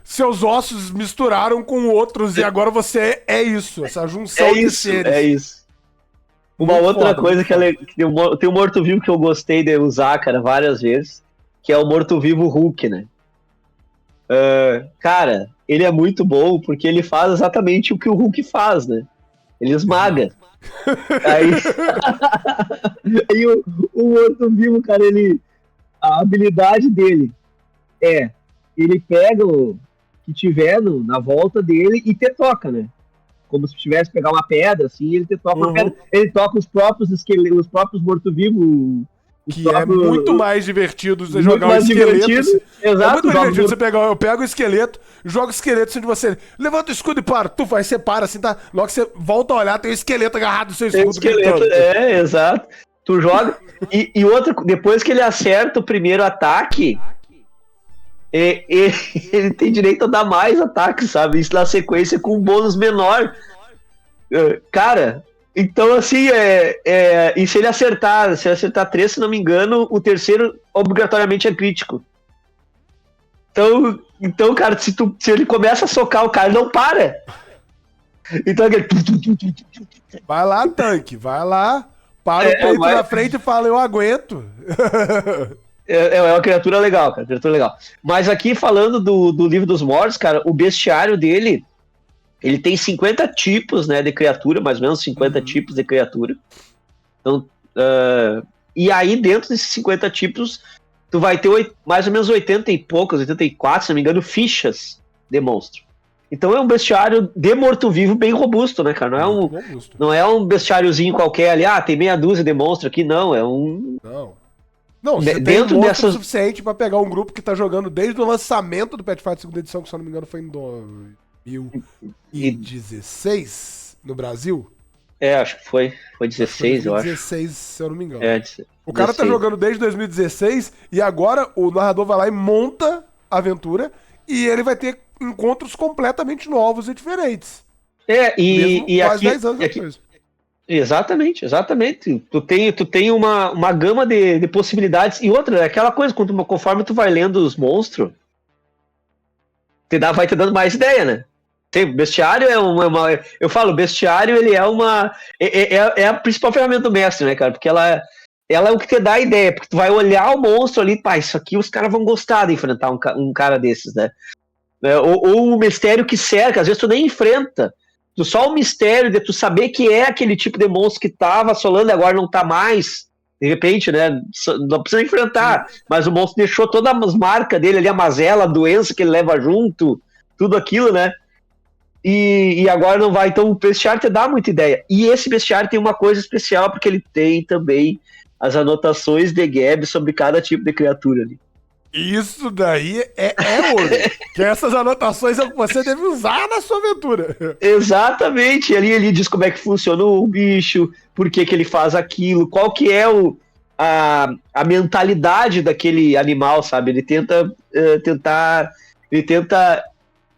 Seus ossos misturaram com outros e agora você é isso, essa junção de seres. É isso. Uma muito outra foda, coisa que tem um morto-vivo que eu gostei de usar, cara, várias vezes, que é o morto-vivo Hulk, né? Cara, ele é muito bom porque ele faz exatamente o que o Hulk faz, né? Ele esmaga. Aí o morto-vivo, cara, a habilidade dele ele pega o que tiver na volta dele e te toca, né? Como se tivesse pegar uma pedra, assim, ele te toca uma pedra. Ele toca os próprios morto-vivos que é muito mais divertido você muito jogar um mais esqueleto. divertido. É Exato, muito mais joga divertido você pegar, eu pego o esqueleto, jogo o esqueleto assim de você, levanta o escudo e para, tu vai, você para assim, tá? Logo que você volta a olhar, tem o esqueleto agarrado no seu tem escudo esqueleto, gritando. exato. Tu joga, e outra, depois que ele acerta o primeiro ataque, ele tem direito a dar mais ataques, sabe? Isso na sequência com um bônus menor. Cara, então assim, e se ele acertar 3, se não me engano, o terceiro obrigatoriamente é crítico. Então cara, se ele começa a socar o cara, ele não para. Então aquele... Vai lá, tanque, vai lá, para o peito na frente e fala, eu aguento. É uma criatura legal, cara, criatura legal. Mas aqui, falando do Livro dos Mortos, cara, o bestiário dele, ele tem 50 tipos, né, de criatura, mais ou menos 50 tipos de criatura. Então, e aí, dentro desses 50 tipos, tu vai ter mais ou menos 80 e poucos, 84, se não me engano, fichas de monstro. Então é um bestiário de morto-vivo bem robusto, né, cara? Não é um bestiáriozinho qualquer ali, tem meia dúzia de monstro aqui, não, é um... Não, você tem monstro suficiente pra pegar um grupo que tá jogando desde o lançamento do Pathfinder 2ª edição, que se eu não me engano foi em 2016 no Brasil. Acho que foi 16, eu acho. 2016, se eu não me engano. O 16. cara tá jogando desde 2016 e agora o narrador vai lá e monta a aventura e ele vai ter encontros completamente novos e diferentes. E quase aqui, 10 anos depois. Exatamente. Tu tem uma gama de possibilidades. E outra, aquela coisa, conforme tu vai lendo os monstros, vai te dando mais ideia, né? Tem, bestiário eu falo, bestiário ele é a principal ferramenta do mestre, né, cara? Porque ela é o que te dá a ideia, porque tu vai olhar o monstro ali, isso aqui os caras vão gostar de enfrentar um cara desses, né? Ou um mistério que cerca, às vezes tu nem enfrenta. Só o mistério de tu saber que é aquele tipo de monstro que tava assolando e agora não tá mais, de repente, né? Não precisa enfrentar, mas o monstro deixou todas as marcas dele ali, a mazela, a doença que ele leva junto, tudo aquilo, né? E agora não vai. Então o bestiário te dá muita ideia. E esse bestiário tem uma coisa especial, porque ele tem também as anotações de Gabb sobre cada tipo de criatura ali. Isso daí é ouro. Que essas anotações é o que você deve usar na sua aventura. Exatamente. Ali ele diz como é que funciona o bicho, por que ele faz aquilo, qual que é a mentalidade daquele animal, sabe? Ele tenta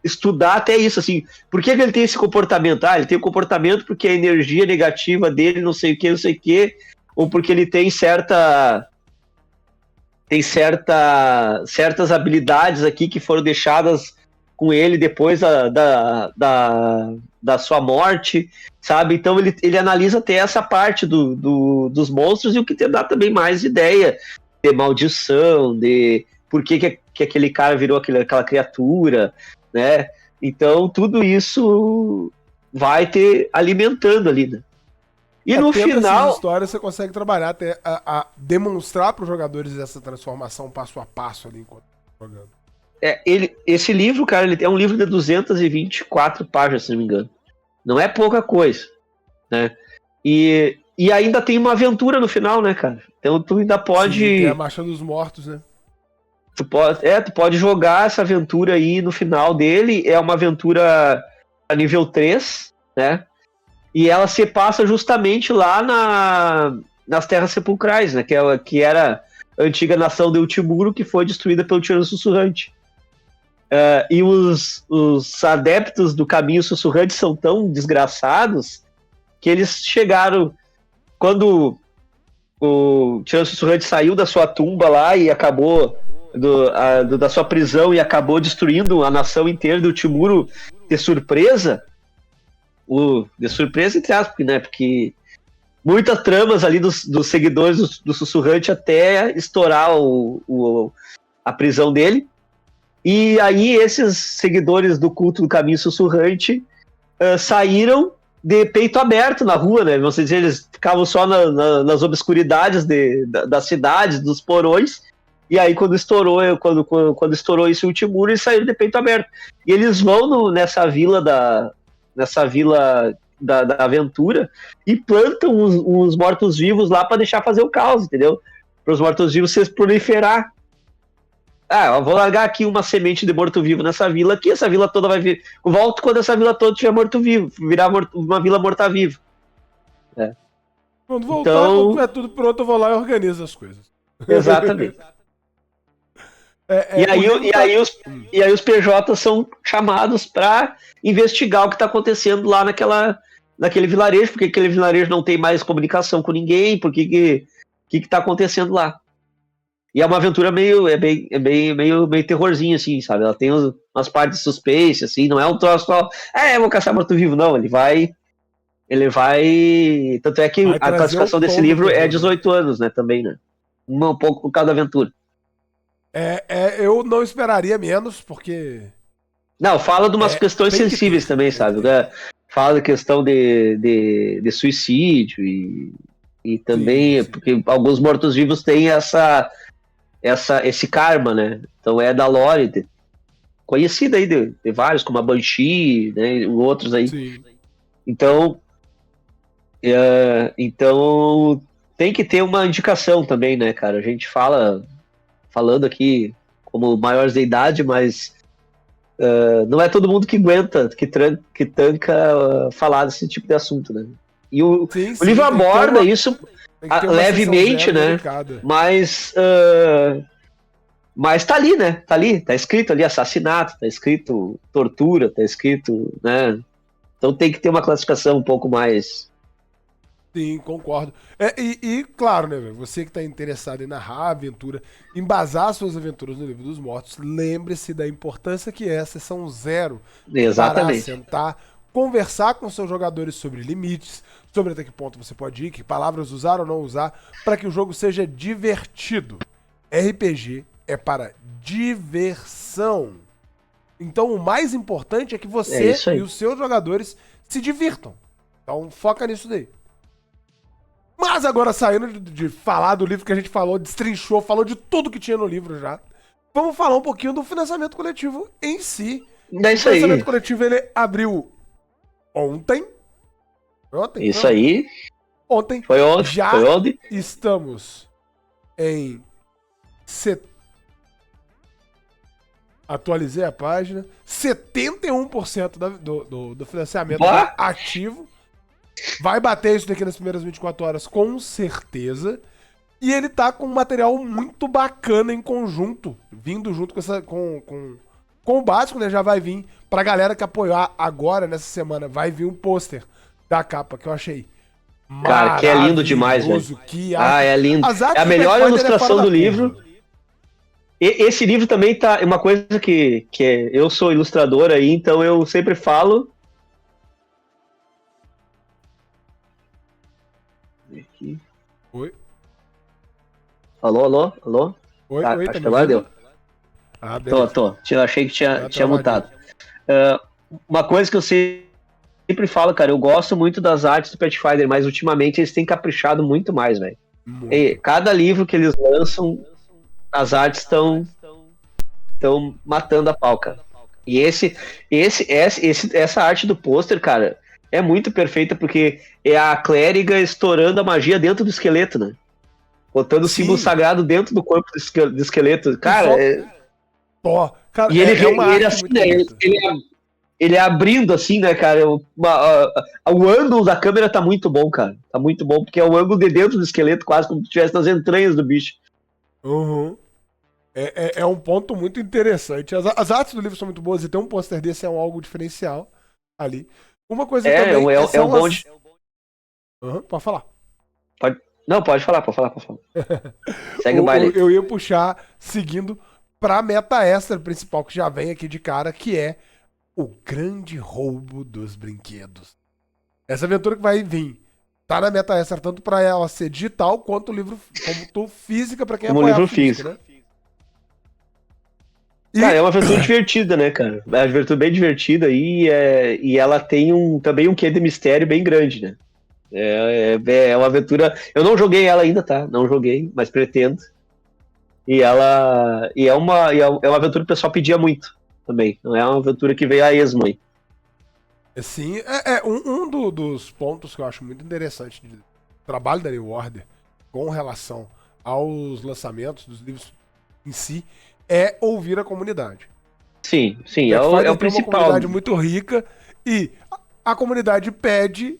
estudar até isso, assim. Por que ele tem esse comportamento? Ele tem o comportamento porque a energia negativa dele não sei o que, ou porque ele tem certas habilidades aqui que foram deixadas com ele depois da sua morte, sabe? Então ele analisa até essa parte dos monstros, e o que te dá também mais ideia de maldição, de por que aquele cara virou aquela criatura, né? Então tudo isso vai te alimentando ali, né? E no final, essas histórias você consegue trabalhar até a demonstrar para os jogadores essa transformação passo a passo ali enquanto jogando. Esse livro, cara, ele é um livro de 224 páginas, se não me engano. Não é pouca coisa, né? E ainda tem uma aventura no final, né, cara? Então tu ainda pode... Sim, tem a Marcha dos Mortos, né? Tu pode jogar essa aventura aí no final dele. É uma aventura a nível 3, né? E ela se passa justamente lá nas Terras Sepulcrais, né? Que era a antiga nação de Ultimuro, que foi destruída pelo Tirano Sussurrante. E os adeptos do Caminho Sussurrante são tão desgraçados que eles chegaram... Quando o Tirano Sussurrante saiu da sua tumba lá e acabou... da sua prisão e acabou destruindo a nação inteira do Ultimuro de surpresa... de surpresa, entre aspas, né? Porque muitas tramas ali dos seguidores do Sussurrante até estourar a prisão dele. E aí esses seguidores do culto do Caminho Sussurrante saíram de peito aberto na rua, né? Vamos dizer, eles ficavam só nas obscuridades das cidades, dos porões. E aí quando estourou esse último muro, eles saíram de peito aberto. E eles vão nessa vila da aventura e plantam os mortos-vivos lá para deixar fazer o caos, entendeu? para os mortos-vivos se proliferar. Ah, eu vou largar aqui uma semente de morto-vivo nessa vila aqui, essa vila toda vai vir. Volto quando essa vila toda tiver morto-vivo, virar uma vila morta-viva. Quando voltar, Então- quando tiver tudo pronto, eu vou lá e organizo as coisas. Exatamente. E aí os PJs são chamados para investigar o que está acontecendo lá naquele vilarejo, porque aquele vilarejo não tem mais comunicação com ninguém, porque que está acontecendo lá. E é uma aventura meio terrorzinho, assim, sabe? Ela tem umas partes de suspense, assim, não é um troço só, eu vou caçar morto-vivo, não, ele vai... Tanto é que Vai a trazer classificação o desse tom do livro é terror, 18 anos, né, também, né? Um pouco por causa da aventura. Eu não esperaria menos, porque... Não, fala de umas questões tem que sensíveis ter, também, tem sabe? que ter. Fala da questão de suicídio e também, Sim. porque alguns mortos-vivos têm esse karma, né? Então é da lore, conhecida aí de vários, como a Banshee, né? E outros aí. Sim. Então tem que ter uma indicação também, né, cara? A gente falando aqui como maiores de idade, mas não é todo mundo que aguenta, que tanca falar desse tipo de assunto, né? E o Sim, livro tem que ter aborda uma- isso tem que ter uma levemente, sessão zero né? delicada. Mas tá ali, né? Tá escrito ali assassinato, tá escrito tortura, tá escrito, né? Então tem que ter uma classificação um pouco mais... Sim, concordo. Claro, né, velho? Você que tá interessado em narrar a aventura, embasar suas aventuras no Livro dos Mortos, lembre-se da importância que é a sessão zero. Parar, Exatamente. sentar, conversar com seus jogadores sobre limites, sobre até que ponto você pode ir, que palavras usar ou não usar, para que o jogo seja divertido. RPG é para diversão. Então o mais importante é que É você isso aí. e os seus jogadores se divirtam. Então foca nisso daí. Mas agora, saindo de falar do livro que a gente falou, destrinchou, falou de tudo que tinha no livro já, vamos falar um pouquinho do financiamento coletivo em si. É isso O financiamento aí. coletivo, ele abriu ontem. Isso aí. Ontem. Foi onde? Já Foi onde? estamos em... Atualizei a página. 71% do financiamento tá ativo. Vai bater isso daqui nas primeiras 24 horas, com certeza. E ele tá com um material muito bacana em conjunto, vindo junto com o básico, né? Já vai vir pra galera que apoiar agora, nessa semana, vai vir um pôster da capa que eu achei Cara, que é lindo demais, velho. Que É lindo. É a melhor ilustração do livro. Esse livro também tá... Uma coisa que eu sou ilustrador aí, então eu sempre falo... Aqui. Oi? Alô? Oi, Tá, oi, acho tá que me agora ouvindo? deu. Ah, beleza. Tô. Eu achei que tinha travadinho. mutado. Uma coisa que eu sempre falo, cara, eu gosto muito das artes do Pathfinder, mas ultimamente eles têm caprichado muito mais, velho. Cada livro que eles lançam, as artes estão matando a pau, cara. E essa arte do pôster, cara, é muito perfeita, porque é a clériga estourando a magia dentro do esqueleto, né? Botando o símbolo sagrado dentro do corpo do esqueleto. Cara, cara, e ele, uma ele, arte assim, muito né, bonita. ele abrindo assim, né, cara? O ângulo da câmera tá muito bom, cara. Tá muito bom, porque é o ângulo de dentro do esqueleto, quase como se estivesse nas entranhas do bicho. Uhum. É um ponto muito interessante. As artes do livro são muito boas e ter um pôster desse é algo diferencial ali. Uma coisa também... É um bom... Pode falar. Pode falar. Segue o baile. Eu ia puxar, seguindo, pra meta extra principal que já vem aqui de cara, que é o grande roubo dos brinquedos. Essa aventura que vai vir tá na meta extra, tanto pra ela ser digital, quanto o livro como física, pra quem Como apoiar livro a física, físico. né? Cara, é uma aventura divertida, né, cara? É uma aventura bem divertida e ela tem também um quê de mistério bem grande, né? É uma aventura... Eu não joguei ela ainda, tá? Não joguei, mas pretendo. E é uma aventura que o pessoal pedia muito também. Não é uma aventura que veio a esmo aí. Sim, dos pontos que eu acho muito interessante do trabalho da New Order com relação aos lançamentos dos livros em si é ouvir a comunidade. Sim, é o principal. Uma comunidade muito rica e a comunidade pede,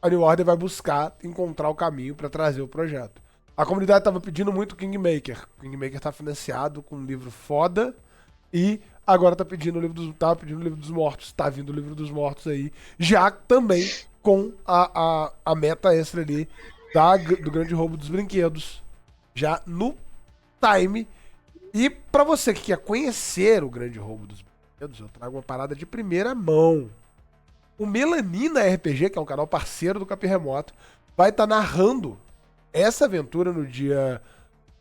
a New Order vai buscar encontrar o caminho para trazer o projeto. A comunidade estava pedindo muito Kingmaker. O Kingmaker tá financiado com um livro foda e agora tá pedindo o livro dos Mortos. Tá vindo o livro dos Mortos aí, já também com a meta extra ali do grande roubo dos brinquedos, já no time. E pra você que quer conhecer o grande roubo dos brinquedos, eu trago uma parada de primeira mão. O Melanina RPG, que é um canal parceiro do Capim Remoto, vai estar narrando essa aventura no dia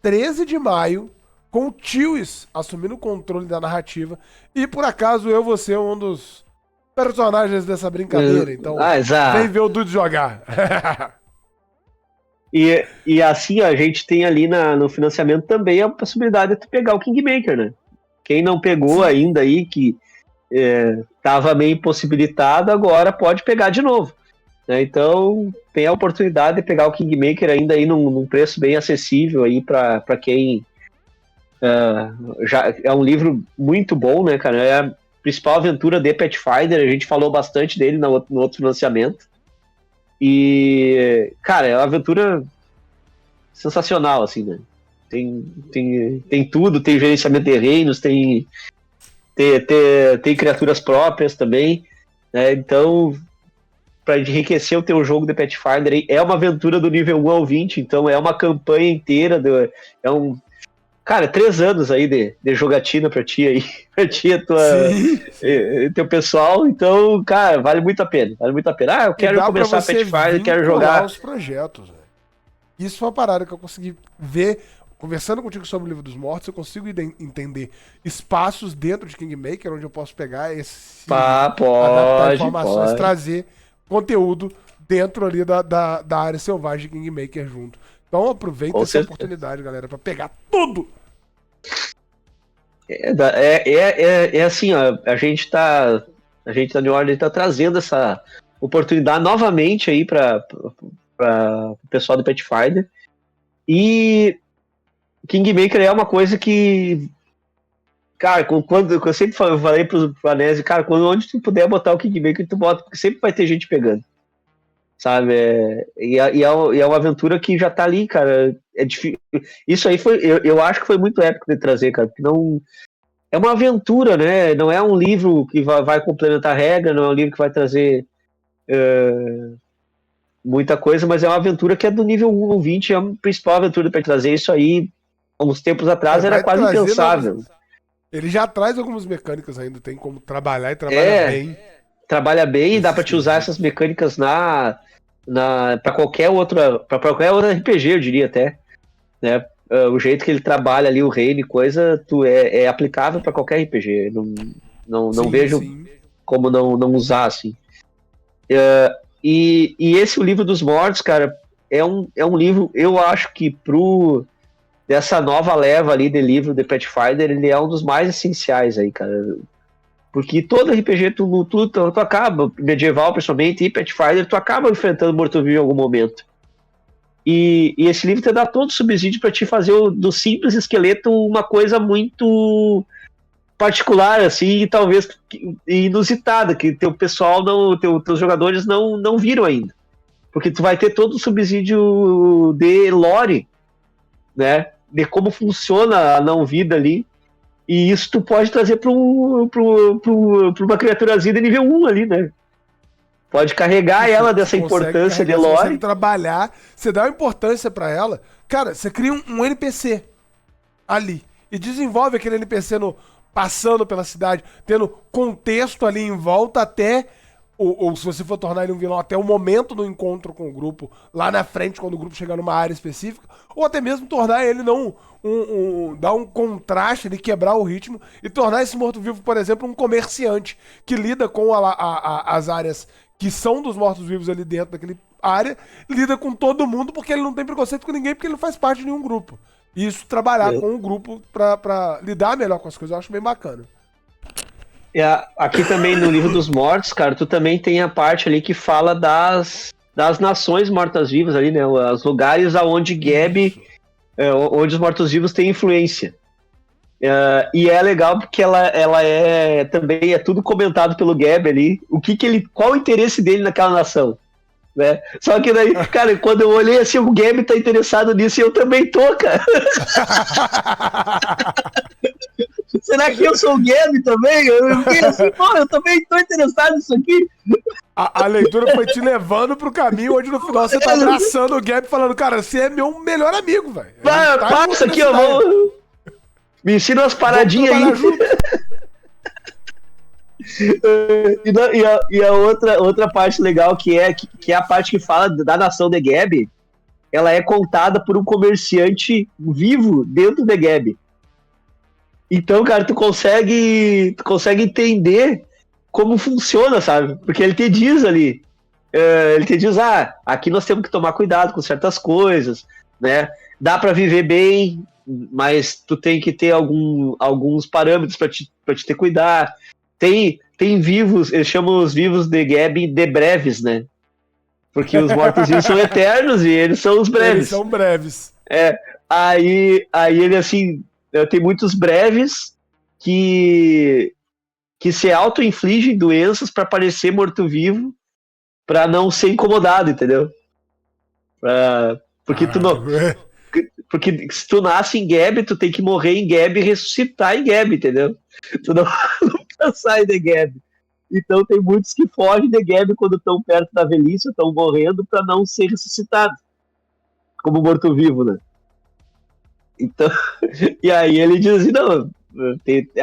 13 de maio, com o Tiwis assumindo o controle da narrativa. E por acaso eu vou ser um dos personagens dessa brincadeira. Então, vem ver o Dude jogar. E assim, a gente tem ali no financiamento também a possibilidade de tu pegar o Kingmaker, né? Quem não pegou ainda aí, que tava meio impossibilitado, agora pode pegar de novo. Né? Então, tem a oportunidade de pegar o Kingmaker ainda aí num preço bem acessível aí para quem já é um livro muito bom, né, cara? É a principal aventura de Pathfinder, a gente falou bastante dele no outro financiamento. E, cara, é uma aventura sensacional, assim, né? Tem tudo, tem gerenciamento de reinos, tem criaturas próprias também, né? Então, para enriquecer o teu jogo de Pathfinder, é uma aventura do nível 1 ao 20, então é uma campanha inteira, cara, 3 anos aí de jogatina pra ti aí, pra ti e teu pessoal, então, cara, vale muito a pena. Eu quero começar a Pathfinder, quero jogar os projetos, velho. Isso foi uma parada que eu consegui ver, conversando contigo sobre o Livro dos Mortos, eu consigo entender espaços dentro de Kingmaker, onde eu posso pegar adaptar informações, trazer conteúdo dentro ali da área selvagem de Kingmaker junto. Então aproveita essa oportunidade, galera, pra pegar tudo! É assim, ó, a gente tá New Order tá trazendo essa oportunidade novamente aí para o pessoal do Pathfinder, e Kingmaker é uma coisa que, cara, quando eu sempre falei pro Anésio, cara, onde tu puder botar o Kingmaker, tu bota, porque sempre vai ter gente pegando, sabe? É uma aventura que já tá ali, cara. É difícil. Isso aí eu acho que foi muito épico de trazer, cara, porque não é uma aventura, né? Não é um livro que vai complementar a regra, não é um livro que vai trazer muita coisa, mas é uma aventura que é do nível 1 ao 20, é a principal aventura para trazer isso aí. Há uns tempos atrás era quase impensável. Ele já traz algumas mecânicas ainda, tem como trabalhar e trabalha bem. Trabalha bem e dá para te usar essas mecânicas para qualquer outra RPG, eu diria até, né? O jeito que ele trabalha ali o reino e coisa, é aplicável para qualquer RPG. Não vejo como não usar assim. E esse o Livro dos Mortos, cara, é um livro, eu acho que dessa nova leva ali de livro de Pathfinder, ele é um dos mais essenciais aí, cara. Porque todo RPG tu acaba, medieval principalmente, e Pathfinder, tu acaba enfrentando morto-vivo em algum momento. E esse livro te dá todo o subsídio para te fazer do simples esqueleto uma coisa muito particular, assim, e talvez inusitada, que teu pessoal, teus jogadores não viram ainda. Porque tu vai ter todo o subsídio de lore, né? De como funciona a não-vida ali. E isso tu pode trazer para uma criaturazinha de nível 1 ali, né? Pode carregar ela dessa importância de lore. Você consegue trabalhar, você dá uma importância para ela. Cara, você cria um NPC ali e desenvolve aquele NPC passando pela cidade, tendo contexto ali em volta até, ou se você for tornar ele um vilão, até o momento do encontro com o grupo, lá na frente, quando o grupo chegar numa área específica, ou até mesmo tornar ele dar um contraste ali, quebrar o ritmo e tornar esse morto-vivo, por exemplo, um comerciante que lida com as áreas que são dos mortos-vivos ali dentro daquele área, lida com todo mundo porque ele não tem preconceito com ninguém, porque ele não faz parte de nenhum grupo. E isso, trabalhar com o grupo pra lidar melhor com as coisas, eu acho bem bacana. Aqui também no Livro dos Mortos, cara, tu também tem a parte ali que fala das nações mortas-vivas ali, né? Os lugares aonde Gabi onde os mortos-vivos têm influência. E é legal porque ela também é tudo comentado pelo Gabi ali, qual o interesse dele naquela nação, né? Só que daí, cara, quando eu olhei assim, o Gabi tá interessado nisso e eu também tô, cara. Será que eu sou o Gabi também? Eu fiquei assim, pô, eu também tô interessado nisso aqui. A leitura foi te levando pro caminho onde no final você tá abraçando o Gabi falando, cara, você é meu melhor amigo, velho. Passa aqui, eu vou... Me ensina umas paradinhas aí. E a outra parte legal que é a parte que fala da nação de Gabi, ela é contada por um comerciante vivo dentro de Gabi. Então, cara, tu consegue entender como funciona, sabe? Porque ele te diz ali, aqui nós temos que tomar cuidado com certas coisas, né? Dá para viver bem, mas tu tem que ter alguns parâmetros para te ter cuidado. Tem vivos, eles chamam os vivos de Gabi de breves, né? Porque os mortos-vivos são eternos e eles são os breves. Eles são breves. Aí ele assim, tem muitos breves que se auto-infligem doenças para parecer morto-vivo, para não ser incomodado, entendeu? Porque porque se tu nasce em Gabi, tu tem que morrer em Gabi e ressuscitar em Gabi, entendeu? Tu não sai de Gabi. Então tem muitos que fogem de Gabi quando estão perto da velhice, estão morrendo para não ser ressuscitado como morto-vivo, né? Então, e aí ele diz assim, não,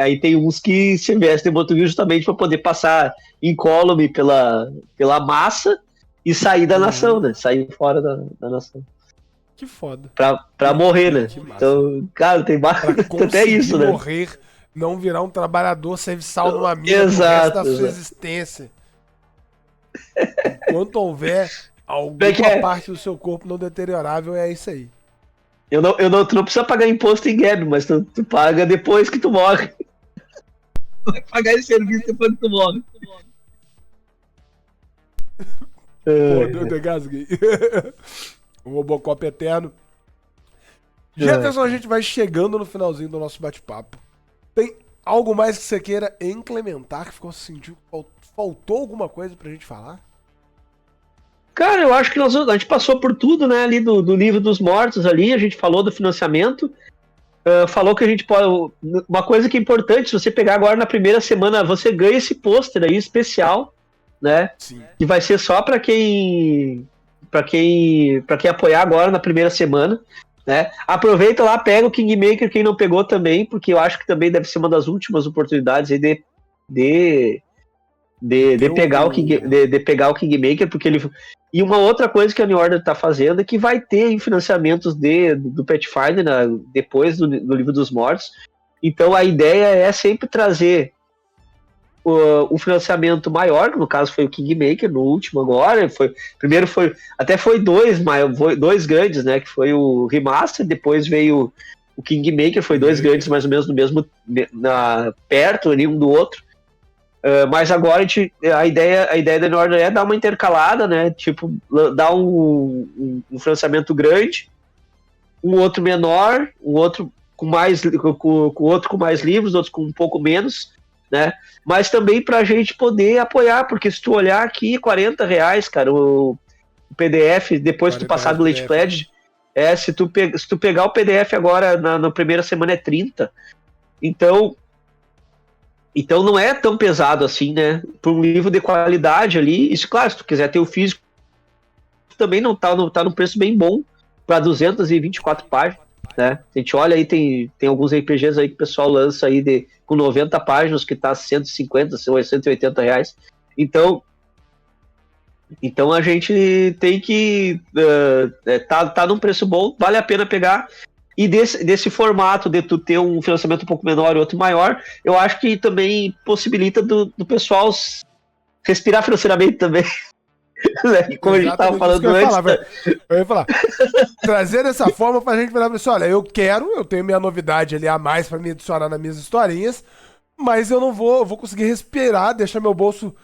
aí tem uns que se vestem morto-vivo justamente para poder passar incólume pela massa e sair da nação, né? Sair fora da nação. Que foda. Pra morrer, né? Então, cara, tem até isso, né? Morrer, não virar um trabalhador serviçal numa mina pro resto da sua existência. Enquanto houver alguma parte do seu corpo não deteriorável, é isso aí. Tu não precisa pagar imposto em Gabi, mas tu paga depois que tu morre. Tu vai pagar esse serviço depois que tu morre. Pô, eu engasguei. O Robocop eterno. Jefferson, a gente vai chegando no finalzinho do nosso bate-papo. Tem algo mais que você queira implementar que ficou sentindo? Faltou alguma coisa pra gente falar? Cara, eu acho que a gente passou por tudo, né? Ali do livro dos mortos ali, a gente falou do financiamento. Falou que a gente pode... Uma coisa que é importante, se você pegar agora na primeira semana, você ganha esse pôster aí especial, né? Sim. Que vai ser só pra quem apoiar agora na primeira semana, né? Aproveita lá, pega o Kingmaker, quem não pegou também, porque eu acho que também deve ser uma das últimas oportunidades aí de pegar o Kingmaker, porque ele... E uma outra coisa que a New Order tá fazendo é que vai ter financiamentos do Pathfinder, né, depois do livro dos mortos. Então a ideia é sempre trazer o financiamento maior, que no caso foi o Kingmaker, no último agora, primeiro foi dois grandes, né, que foi o Remaster, depois veio o Kingmaker, foi dois grandes mais ou menos no mesmo, perto ali um do outro, mas agora a ideia da New Order é dar uma intercalada, né, tipo, dar um financiamento grande, um outro menor, um outro com outro com mais livros, outros com um pouco menos, né? Mas também para a gente poder apoiar, porque se tu olhar aqui, R$40, cara, o PDF, depois que tu passar do Late Pledge, se tu pegar o PDF agora na primeira semana é 30. Então não é tão pesado assim, né? Por um livro de qualidade ali, isso, claro, se tu quiser ter o físico, também não tá num preço bem bom para 224 páginas, né? A gente olha aí, tem alguns RPGs aí que o pessoal lança aí com 90 páginas, que tá 150, 180 reais. Então a gente tem que tá num preço bom, vale a pena pegar. E desse formato de tu ter um financiamento um pouco menor e outro maior, eu acho que também possibilita do pessoal respirar financeiramente também. Como a gente estava falando antes. Eu ia falar. Trazer dessa forma pra gente virar pra você, olha, eu tenho minha novidade ali a mais pra me adicionar nas minhas historinhas, mas eu vou conseguir respirar, deixar meu bolso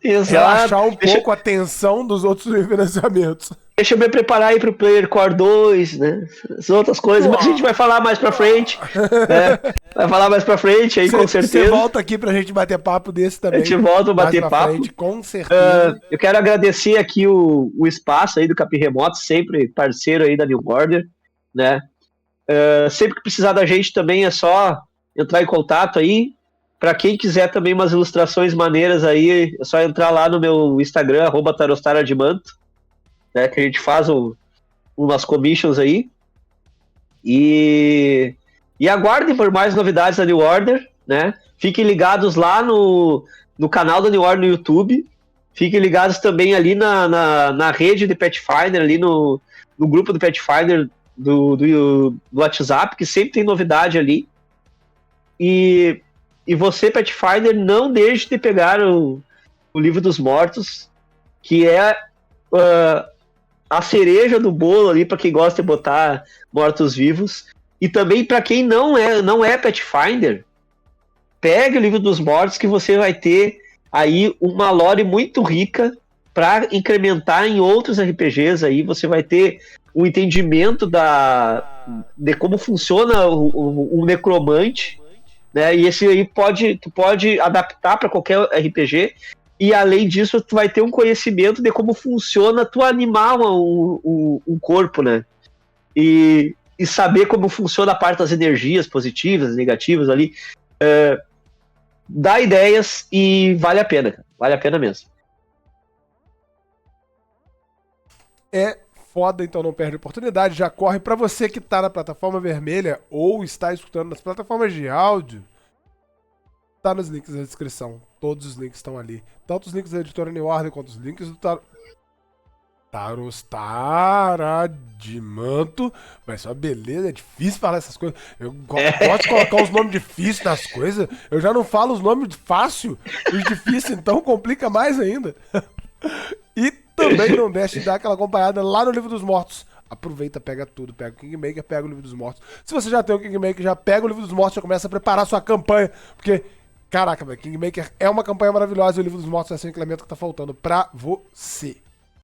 relaxar um pouco a tensão dos outros financiamentos. Deixa eu me preparar aí pro Player Core 2, né? As outras coisas, mas a gente vai falar mais pra frente. Né? Vai falar mais pra frente aí, com certeza. Você volta aqui pra gente bater papo desse também. A gente volta a bater papo. Frente, com certeza. Eu quero agradecer aqui o espaço aí do Capim Remoto, sempre parceiro aí da New Order, né? Sempre que precisar da gente também é só entrar em contato aí. Pra quem quiser também umas ilustrações maneiras aí, é só entrar lá no meu Instagram, @tarostaradimanto. Né, que a gente faz umas commissions aí. E aguardem por mais novidades da New Order, né? Fiquem ligados lá no canal da New Order no YouTube. Fiquem ligados também ali na rede de Pathfinder, ali no grupo do Pathfinder do WhatsApp, que sempre tem novidade ali. E você, Pathfinder, não deixe de pegar o Livro dos Mortos, que é a cereja do bolo ali para quem gosta de botar mortos-vivos. E também para quem não é Pathfinder, pegue o Livro dos Mortos, que você vai ter aí uma lore muito rica para incrementar em outros RPGs. Aí você vai ter um entendimento de como funciona o necromante, né? E esse aí tu pode adaptar para qualquer RPG. E além disso, tu vai ter um conhecimento de como funciona tu animar um corpo, né? E saber como funciona a parte das energias positivas, negativas ali. Dá ideias e vale a pena, cara. Vale a pena mesmo. É foda, então não perde a oportunidade. Já corre pra você que tá na plataforma vermelha ou está escutando nas plataformas de áudio. Tá nos links da descrição. Todos os links estão ali. Tanto os links da editora New Order quanto os links do Tarostaradimanto. Mas só beleza, é difícil falar essas coisas. Eu gosto de colocar os nomes difíceis das coisas. Eu já não falo os nomes fácil. Os difíceis, então complica mais ainda. E também não deixe de dar aquela acompanhada lá no Livro dos Mortos. Aproveita, pega tudo, pega o Kingmaker, pega o Livro dos Mortos. Se você já tem o Kingmaker, já pega o Livro dos Mortos, já começa a preparar a sua campanha, porque, caraca, velho, Kingmaker é uma campanha maravilhosa e o Livro dos Mortos é esse incremento que tá faltando pra você.